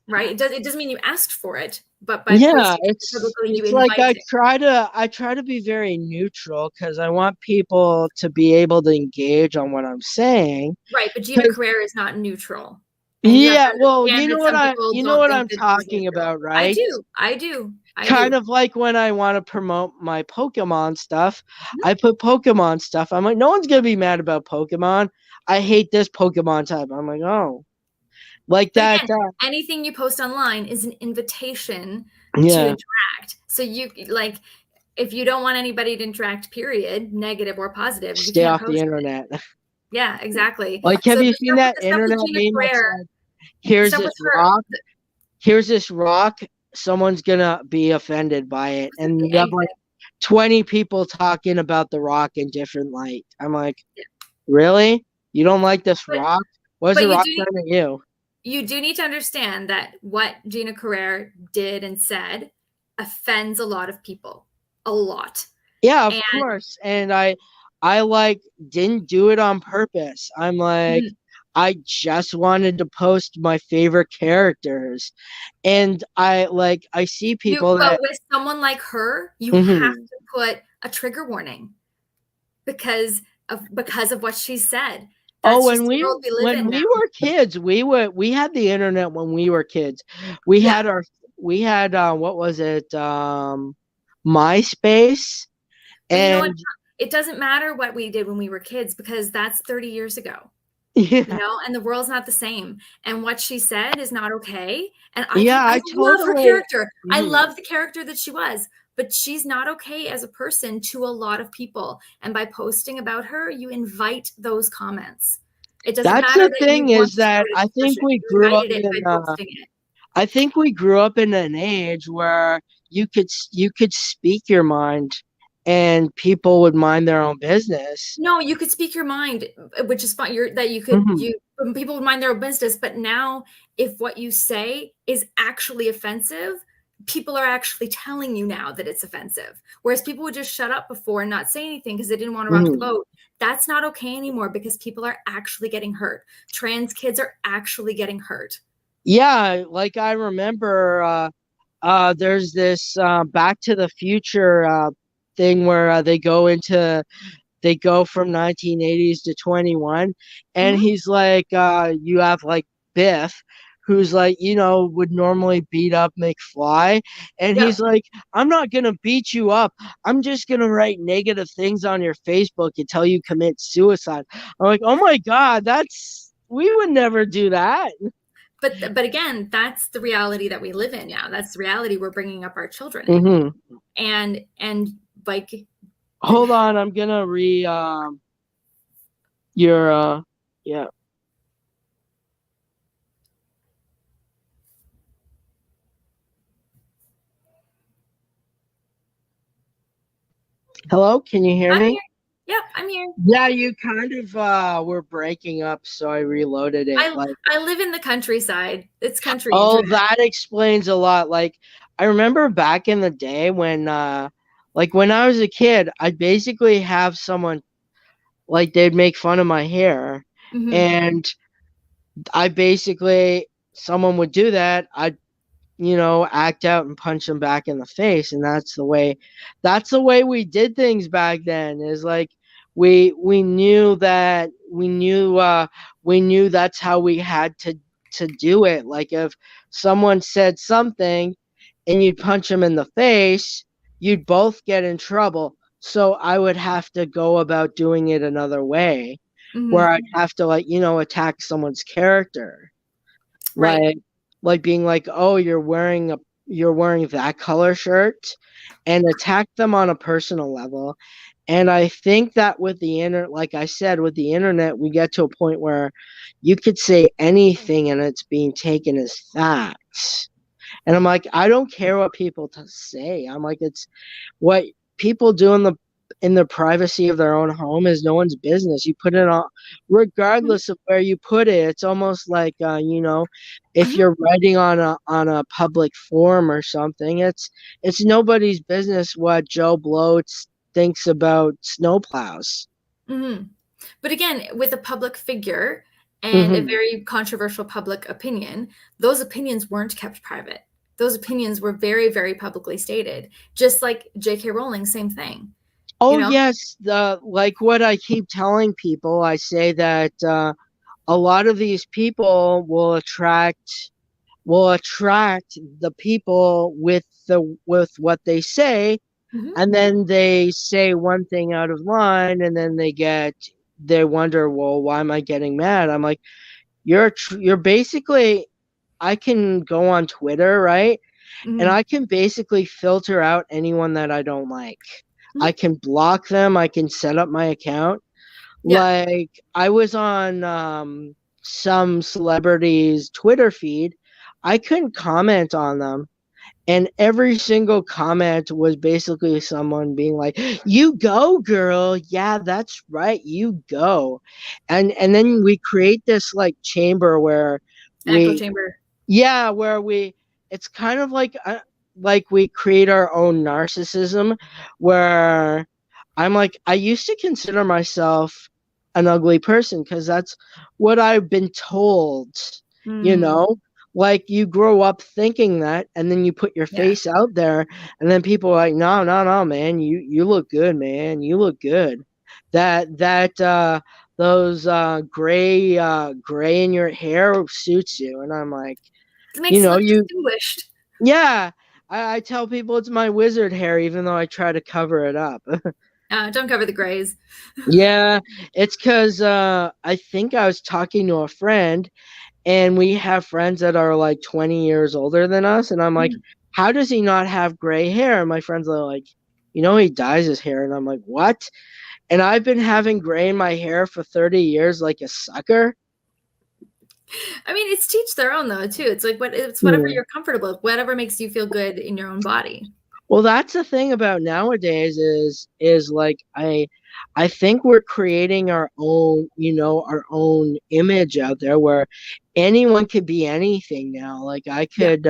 right? It doesn't mean you asked for it, but by posting it publicly, you like invite it. I try to be very neutral, because I want people to be able to engage on what I'm saying. Right, but Gina Carrere is not neutral. Yeah, well, you know what I'm talking about, right? I do. Kind of like when I want to promote my Pokemon stuff, I put Pokemon stuff. I'm like, no one's gonna be mad about Pokemon. I hate this Pokemon type. I'm like, oh, like that. Again, anything you post online is an invitation to interact. So you like, if you don't want anybody to interact, period, negative or positive, stay off the internet. Yeah, exactly. Like, have you seen that internet meme that said, here's this rock, here's this rock, someone's gonna be offended by it, and you have like 20 people talking about the rock in different light. I'm like, really? You don't like this rock? What's the rock done to you? You do need to understand that what Gina Carrere did and said offends a lot of people. A lot. Yeah, of course. And I like didn't do it on purpose. I'm like, I just wanted to post my favorite characters. And I see people but with someone like her, you have to put a trigger warning because of what she said. That's when we were kids, we had the internet when we were kids. We had what was it? MySpace. And it doesn't matter what we did when we were kids, because that's 30 years ago. Yeah. And the world's not the same. And what she said is not okay. And I totally love her character. I love the character that she was, but she's not okay as a person to a lot of people. And by posting about her, you invite those comments. It doesn't That's matter the that you thing, want is to that support a I think person. we You grew up invited it in by posting it. I think we grew up in an age where you could speak your mind and people would mind their own business. No, you could speak your mind, which is fine. Mhm. People would mind their own business. But now, if what you say is actually offensive, people are actually telling you now that it's offensive. Whereas people would just shut up before and not say anything because they didn't want to rock the Mhm. boat. That's not okay anymore because people are actually getting hurt. Trans kids are actually getting hurt. Yeah, like I remember there's this Back to the Future thing where they go from 1980s to 21, and Mhm. he's like you have like Biff, who's like, would normally beat up McFly, and Yep. he's like, I'm not gonna beat you up, I'm just gonna write negative things on your Facebook until you commit suicide. I'm like, oh my god, we would never do that. But again, that's the reality that we live in now. That's the reality we're bringing up our children in. Hmm. And like Hold on, I'm gonna your yeah. Hello, can you hear I'm me? here. Yep, I'm here. Yeah, you kind of were breaking up, so I reloaded it. I Like, I live in the countryside. It's country oh, internet. that explains a lot. Like, I remember back in the day when like when I was a kid, I'd basically have someone, like, they'd make fun of my hair, Hmm. and I basically, someone would do that, I'd, act out and punch them back in the face, and that's the way we did things back then. Is like we knew that we knew that's how we had to do it. Like if someone said something and you'd punch them in the face, you'd both get in trouble. So I would have to go about doing it another way, where Hmm. I'd have to, like, attack someone's character, Right. like being like, oh, you're wearing that color shirt, and attack them on a personal level. And I think that with the internet, like I said, with the internet, we get to a point where you could say anything and it's being taken as facts. And I'm like, I don't care what people say. I'm like, it's what people do in the privacy of their own home is no one's business. You put it on, regardless of where you put it. It's almost like, if Hmm. you're writing on a public forum or something, it's nobody's business what Joe Blow thinks about snowplows. Hmm. But again, with a public figure and a Hmm. very controversial public opinion, those opinions weren't kept private. Those opinions were very, very publicly stated. Just like J.K. Rowling, same thing. You Oh know. yes, like what I keep telling people, I say that a lot of these people will attract the people with what they say, Hmm. and then they say one thing out of line, and then they wonder, well, why am I getting mad? I'm like, you're basically, I can go on Twitter, right? And Hmm. I can basically filter out anyone that I don't like. I Hmm. can block them, I can set up my account. Yeah. Like, I was on some celebrities' Twitter feed. I couldn't comment on them. And every single comment was basically someone being like, "You go, girl. Yeah, that's right. You go." And then we create this, like, chamber where An echo we chamber. yeah, it's kind of like we create our own narcissism, where I'm like, I used to consider myself an ugly person because that's what I've been told, you Mm. know? Like, you grow up thinking that, and then you put your Yeah. face out there, and then people are like, no, no, no, man, you look good, man. You look good. Those gray in your hair suits you. And I'm like, It makes you look you distinguished. yeah. I tell people it's my wizard hair, even though I try to cover it up. Don't cover the grays. Yeah, it's because I think I was talking to a friend, and we have friends that are like 20 years older than us, and I'm like, Mhm. how does he not have gray hair? And my friends are like, he dyes his hair. And I'm like, what? And I've been having gray in my hair for 30 years like a sucker. I mean, it's teach their own though too. It's like it's whatever you're comfortable with, whatever makes you feel good in your own body. Well, that's the thing about nowadays is like I think we're creating our own, our own image out there where anyone could be anything now. Like I could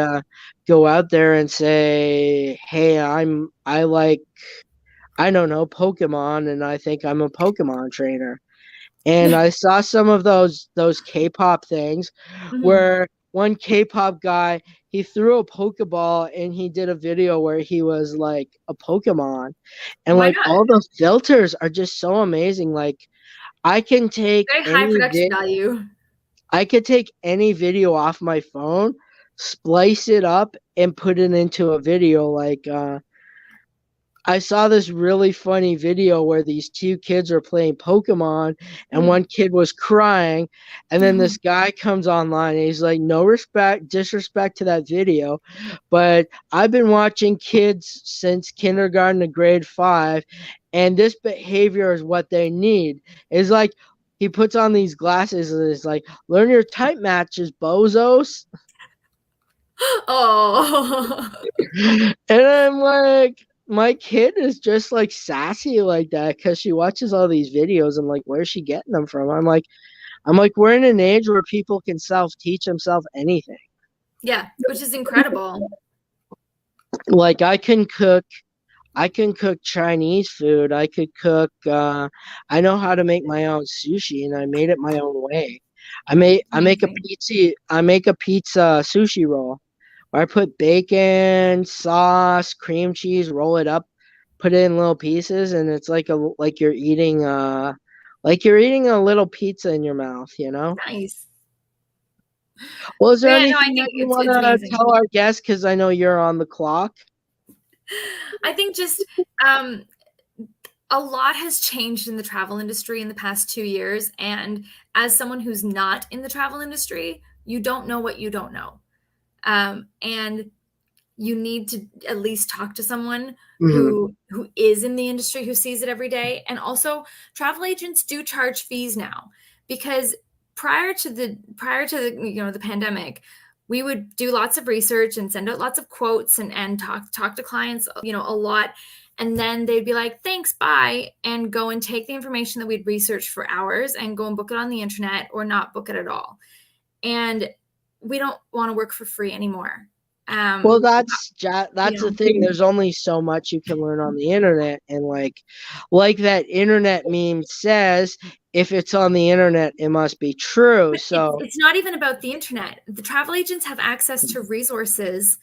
go out there and say, "Hey, I like, I don't know, Pokemon, and I think I'm a Pokemon trainer." And I saw some of those K-pop things where one K-pop guy, he threw a Pokeball and he did a video where he was like a Pokemon. And Why like not? all the filters are just so amazing. Like I can take Very high production value. I could take any video off my phone, splice it up and put it into a video. Like I saw this really funny video where these two kids are playing Pokemon and one kid was crying, and then this guy comes online and he's like, "No disrespect to that video, but I've been watching kids since kindergarten to grade 5, and this behavior is what they need." It's like he puts on these glasses and it's like, "Learn your type matches, bozos." Oh. And I'm like, my kid is just like sassy like that because she watches all these videos. I'm like, where's she getting them from? I'm like, we're in an age where people can self-teach themselves anything. Yeah, which is incredible. Like I can cook Chinese food. I could cook. I know how to make my own sushi, and I made it my own way. I make a pizza sushi roll. I put bacon, sauce, cream cheese, roll it up, put it in little pieces, and it's like you're eating a little pizza in your mouth, Nice. Well, is there Yeah, no, I anything that think you it's want to amazing. tell our guests? Because I know you're on the clock. I think just a lot has changed in the travel industry in the past 2 years. And as someone who's not in the travel industry, you don't know what you don't know. And you need to at least talk to someone who is in the industry, who sees it every day. And also travel agents do charge fees now, because prior to the the pandemic, we would do lots of research and send out lots of quotes and talk to clients, a lot. And then they'd be like, thanks, bye, and go and take the information that we'd researched for hours and go and book it on the internet or not book it at all. And we don't want to work for free anymore. Well, that's the thing. There's only so much you can learn on the internet, and like that internet meme says, if it's on the internet, it must be true. But So it's not even about the internet. The travel agents have access to resources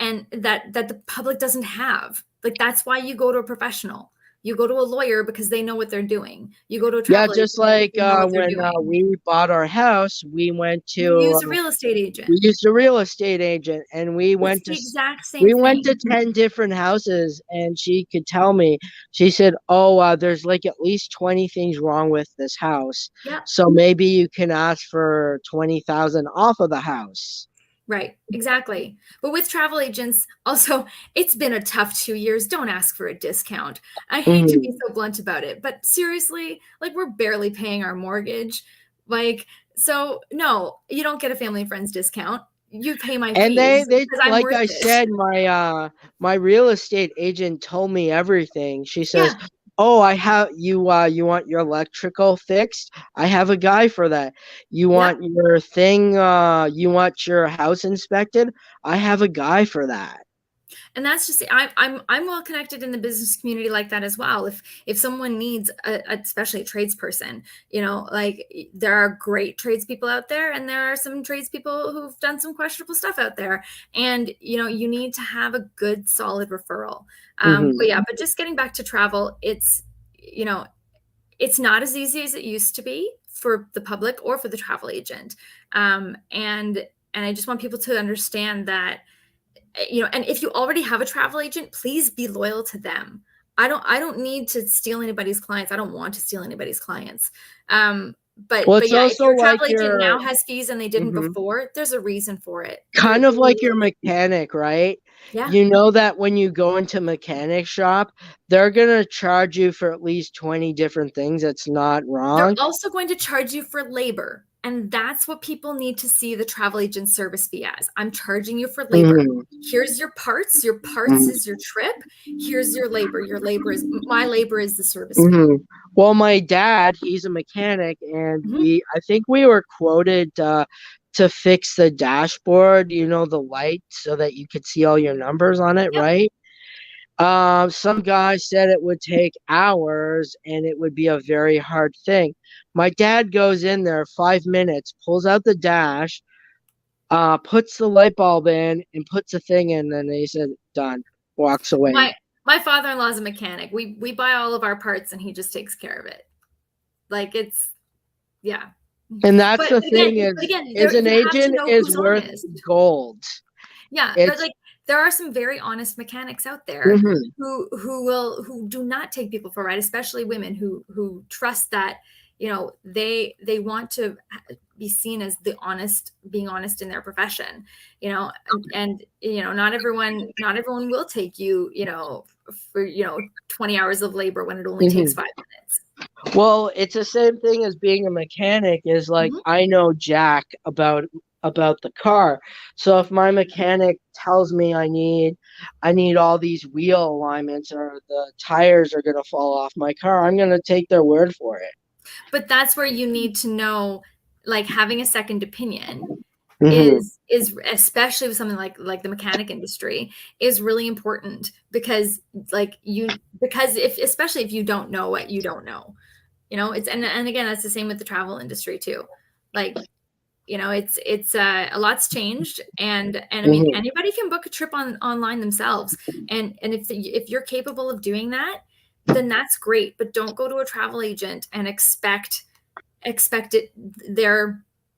and that the public doesn't have. Like, that's why you go to a professional. You go to a lawyer because they know what they're doing. You go to a travel agent just like because they know what they're when doing. we bought our house, we went You to use a real estate agent. we used a real estate agent, and we went It's to the exact same thing. 10 different houses, and she could tell me. She said, "Oh, there's like at least 20 things wrong with this house. Yeah. So maybe you can ask for 20,000 off of the house." Right, exactly. But with travel agents, also, it's been a tough 2 years. Don't ask for a discount. I hate to be so blunt about it, but seriously, like, we're barely paying our mortgage. Like, so no, you don't get a family and friends discount. You pay my And fees they because I'm like worth I it. said, my real estate agent told me everything. She says, Yeah. "Oh, I have you want your electrical fixed? I have a guy for that. You want your thing you want your house inspected? I have a guy for that." And that's just I'm well connected in the business community like that as well. If someone needs especially a tradesperson, like, there are great tradespeople out there, and there are some tradespeople who've done some questionable stuff out there, and you need to have a good solid referral. But just getting back to travel, it's it's not as easy as it used to be for the public or for the travel agent, and I just want people to understand that. And if you already have a travel agent, please be loyal to them. I don't need to steal anybody's clients. I don't want to steal anybody's clients. Well, but it's yeah, if also your like travel agent your now has fees and they didn't Mhm. before, there's a reason for it. kind of like your mechanic, right? Yeah. You know that when you go into mechanic shop, they're gonna charge you for at least 20 different things. That's not They're wrong. also going to charge you for labor. And that's what people need to see the travel agent service fee as. I'm charging you for labor. Mhm, Here's your parts. Your parts mhm, is your trip. Here's your labor. Your labor is my labor is the service fee. mhm. Well, my dad, he's a mechanic, and Mhm. I think we were quoted to fix the dashboard, you know, the light so that you could see all your numbers on it, Yep. right? Some guy said it would take hours and it would be a very hard thing. My dad goes in there 5 minutes, pulls out the dash, puts the light bulb in, and puts the thing in, and he said, "Done." Walks away. My father-in-law is a mechanic. We buy all of our parts and he just takes care of it. Like it's yeah. And that's But the again, thing is there, an you have to agent know is who's worth honest. gold. Yeah, but It's like there are some very honest mechanics out there mhm, who do not take people for a ride, especially women who trust that, you know, they want to be seen as being honest in their profession, you know, and you know, not everyone will take you, you know, for, you know, 20 hours of labor when it only takes mhm. 5 minutes. Well, it's the same thing as being a mechanic is like Mhm. I know Jack about the car. So if my mechanic tells me I need all these wheel alignments or the tires are going to fall off my car, I'm going to take their word for it. But that's where you need to know, like having a second opinion Mhm. is especially with something like the mechanic industry is really important because because if especially if you don't know what you don't know, you know, it's and again that's the same with the travel industry too. Like, you know, it's a lot's changed, and I mean Mhm. anybody can book a trip online themselves, and if you're capable of doing that, then that's great, but don't go to a travel agent and expect it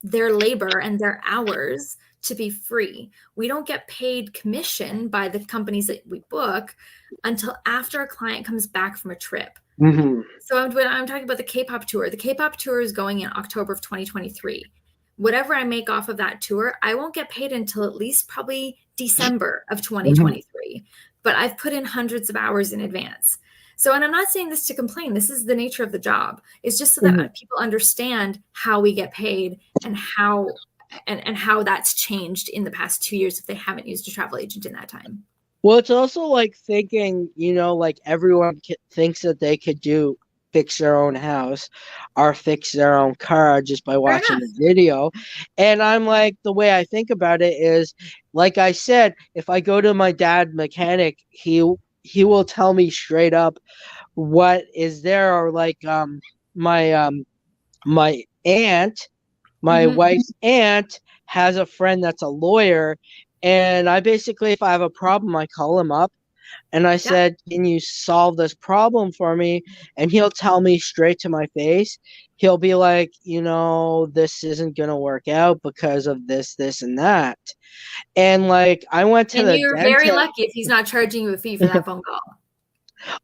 their labor and their hours to be free. We don't get paid commission by the companies that we book until after a client comes back from a trip. Mhm. So when I'm talking about the K-pop tour is going in October of 2023. Whatever I make off of that tour, I won't get paid until at least probably December of Mhm. 2023. But I've put in hundreds of hours in advance. So, and I'm not saying this to complain. This is the nature of the job. It's just so Mhm. that people understand how we get paid and how that's changed in the past 2 years if they haven't used a travel agent in that time. Well, it's also like thinking, you know, like everyone thinks that they could do fix their own house or fix their own car just by Fair watching enough. the video. And I'm like, the way I think about it is, like I said, if I go to my dad mechanic, he will tell me straight up what is there, or like my my aunt, my Hmm. wife's aunt has a friend that's a lawyer, and I basically, if I have a problem, I call him up and I Yeah. said, "Can you solve this problem for me?" And he'll tell me straight to my face. He'll be like, "You know, this isn't going to work out because of this, this, and that." And like, I went to And the you're very dentist. lucky if he's not charging you a fee for that phone call.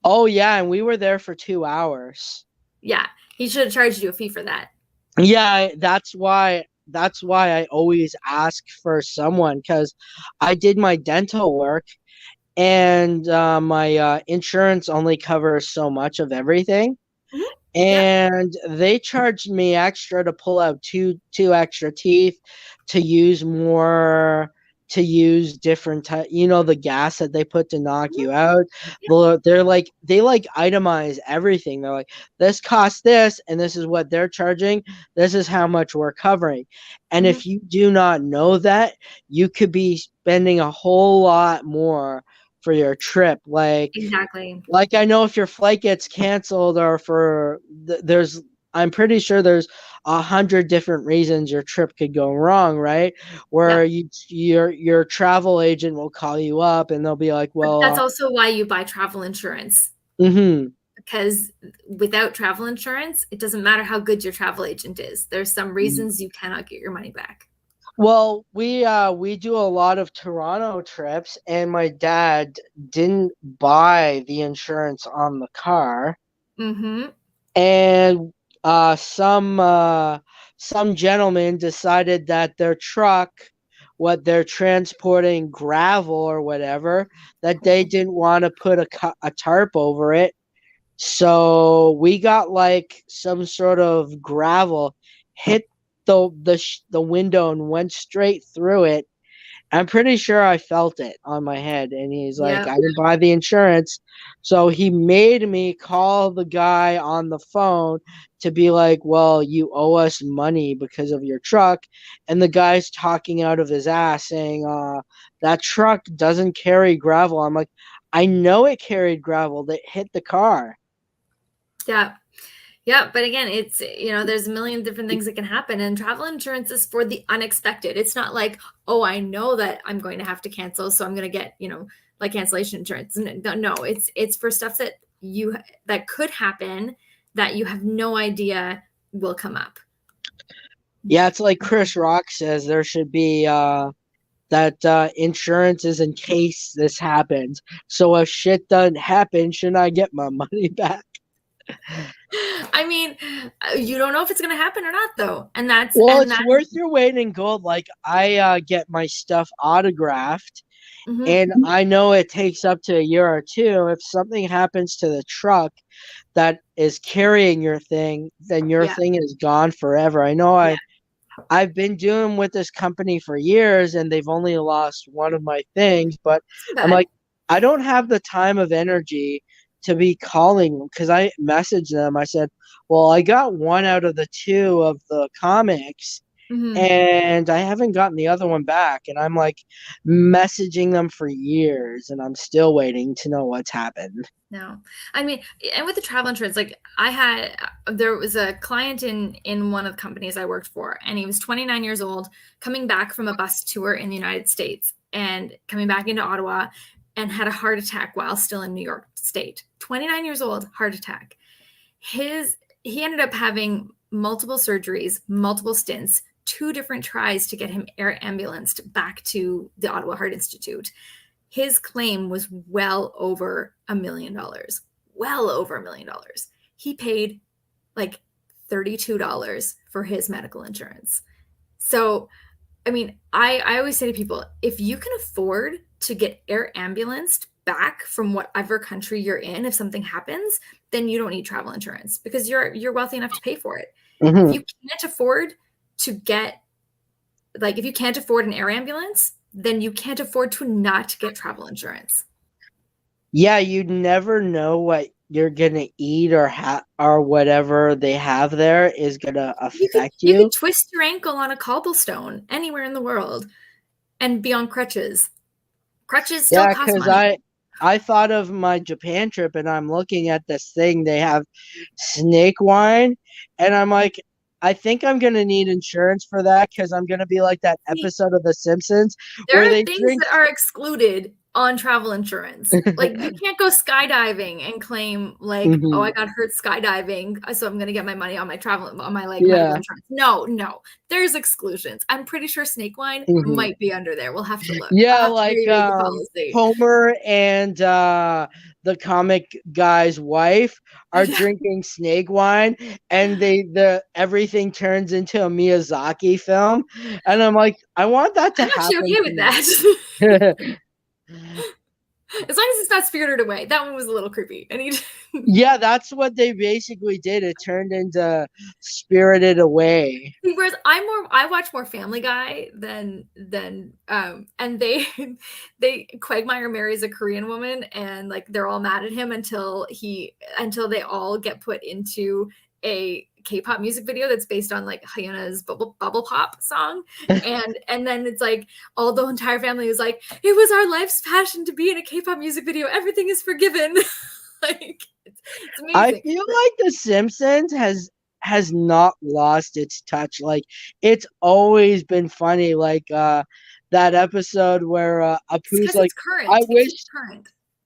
Oh, yeah. And we were there for 2 hours. Yeah. He should have charged you a fee for that. Yeah. That's why I always ask for someone, because I did my dental work, and my insurance only covers so much of everything. Mhm. Yeah. And they charged me extra to pull out two extra teeth, to use more, to use different you know, the gas that they put to knock Mhm. you out. Yeah. They're like, they like itemize everything. They're like, this costs this, and this is what they're charging, this is how much we're covering. And Mhm. if you do not know that, you could be spending a whole lot more for your trip. Exactly. Like I know if your flight gets canceled, or for there's, I'm pretty sure there's 100 different reasons your trip could go wrong, right? Where Yep. your travel agent will call you up and they'll be like, But that's well, also why you buy travel insurance. mm-hmm, Because without travel insurance, it doesn't matter how good your travel agent is. There's some reasons you cannot get your money back. well, we do a lot of Toronto trips, and my dad didn't buy the insurance on the car, Mm-hmm. and some gentleman decided that their truck, what they're transporting gravel or whatever, that they didn't want to put a tarp over it. So we got like some sort of gravel hit the window and went straight through it. I'm pretty sure I felt it on my head. And he's like, Yep. I didn't buy the insurance. So he made me call the guy on the phone to be like, well, you owe us money because of your truck. And the guy's talking out of his ass saying, that truck doesn't carry gravel. I'm like, I know it carried gravel that hit the car. Yeah. Yeah, but again, it's, there's a million different things that can happen, and travel insurance is for the unexpected. It's not like, oh, I know that I'm going to have to cancel, so I'm going to get, like cancellation insurance. No, it's for stuff that could happen that you have no idea will come up. Yeah, it's like Chris Rock says there should be that insurance is in case this happens. So if shit doesn't happen, shouldn't I get my money back? I mean, you don't know if it's going to happen or not, though. It's worth your weight in gold. Like, I get my stuff autographed, and I know it takes up to a year or two. If something happens to the truck that is carrying your thing, then your thing is gone forever. I know I've been doing with this company for years, and they've only lost one of my things, but I'm like, I don't have the time of energy to be calling, because I messaged them. I said, well, I got one out of the two of the comics, and I haven't gotten the other one back. And I'm like messaging them for years, and I'm still waiting to know what's happened. No, I mean, and with the travel insurance, like there was a client in one of the companies I worked for, and he was 29 years old, coming back from a bus tour in the United States and coming back into Ottawa, and had a heart attack while still in New York State. 29 years old, heart attack. He ended up having multiple surgeries, multiple stints, 2 different tries to get him air ambulanced back to the Ottawa Heart Institute. His claim was well over $1 million. Well over $1 million. He paid like $32 for his medical insurance. So, I mean, I always say to people, if you can afford to get air ambulanced back from whatever country you're in, if something happens, then you don't need travel insurance because you're wealthy enough to pay for it. If you can't afford to get, like, if you can't afford an air ambulance, then you can't afford to not get travel insurance. Yeah, you never know what you're gonna eat or whatever they have there is gonna affect you. You could twist your ankle on a cobblestone anywhere in the world and be on crutches. Crutches still cost money. I thought of my Japan trip, and I'm looking at this thing. They have snake wine, and I'm like, I think I'm gonna need insurance for that because I'm gonna be like that episode of The Simpsons There where are they things drink. that are excluded on travel insurance. Like, you can't go skydiving and claim like, oh, I got hurt skydiving, so I'm gonna get my money on my medical insurance. No, there's exclusions. I'm pretty sure snake wine might be under there. We'll have to look. Yeah, like Homer and the comic guy's wife are drinking snake wine, and everything turns into a Miyazaki film, and I'm like, I want that to happen. I'm actually okay with that. As long as it's not Spirited Away. That one was a little creepy. Yeah, that's what they basically did. It turned into Spirited Away. Whereas I watch more Family Guy than and they Quagmire marries a Korean woman, and like they're all mad at him until they all get put into a K-pop music video that's based on like Hyuna's bubble pop song, and then it's like all the entire family is like, it was our life's passion to be in a K-pop music video. Everything is forgiven. Like, it's amazing. I feel like The Simpsons has not lost its touch. Like, it's always been funny. Like that episode where Apu's like,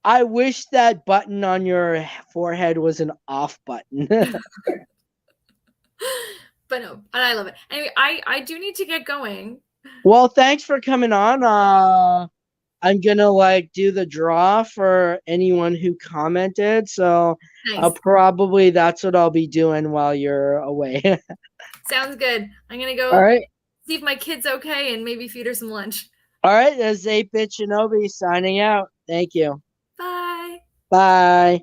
I wish that button on your forehead was an off button. But no, I love it. Anyway, I do need to get going. Well, thanks for coming on. I'm gonna like do the draw for anyone who commented. So Nice. that's what I'll be doing while you're away. Sounds good. I'm gonna All go right. see if my kid's okay and maybe feed her some lunch. All right. That's 8-Bit Shinobi signing out. Thank you. Bye. Bye.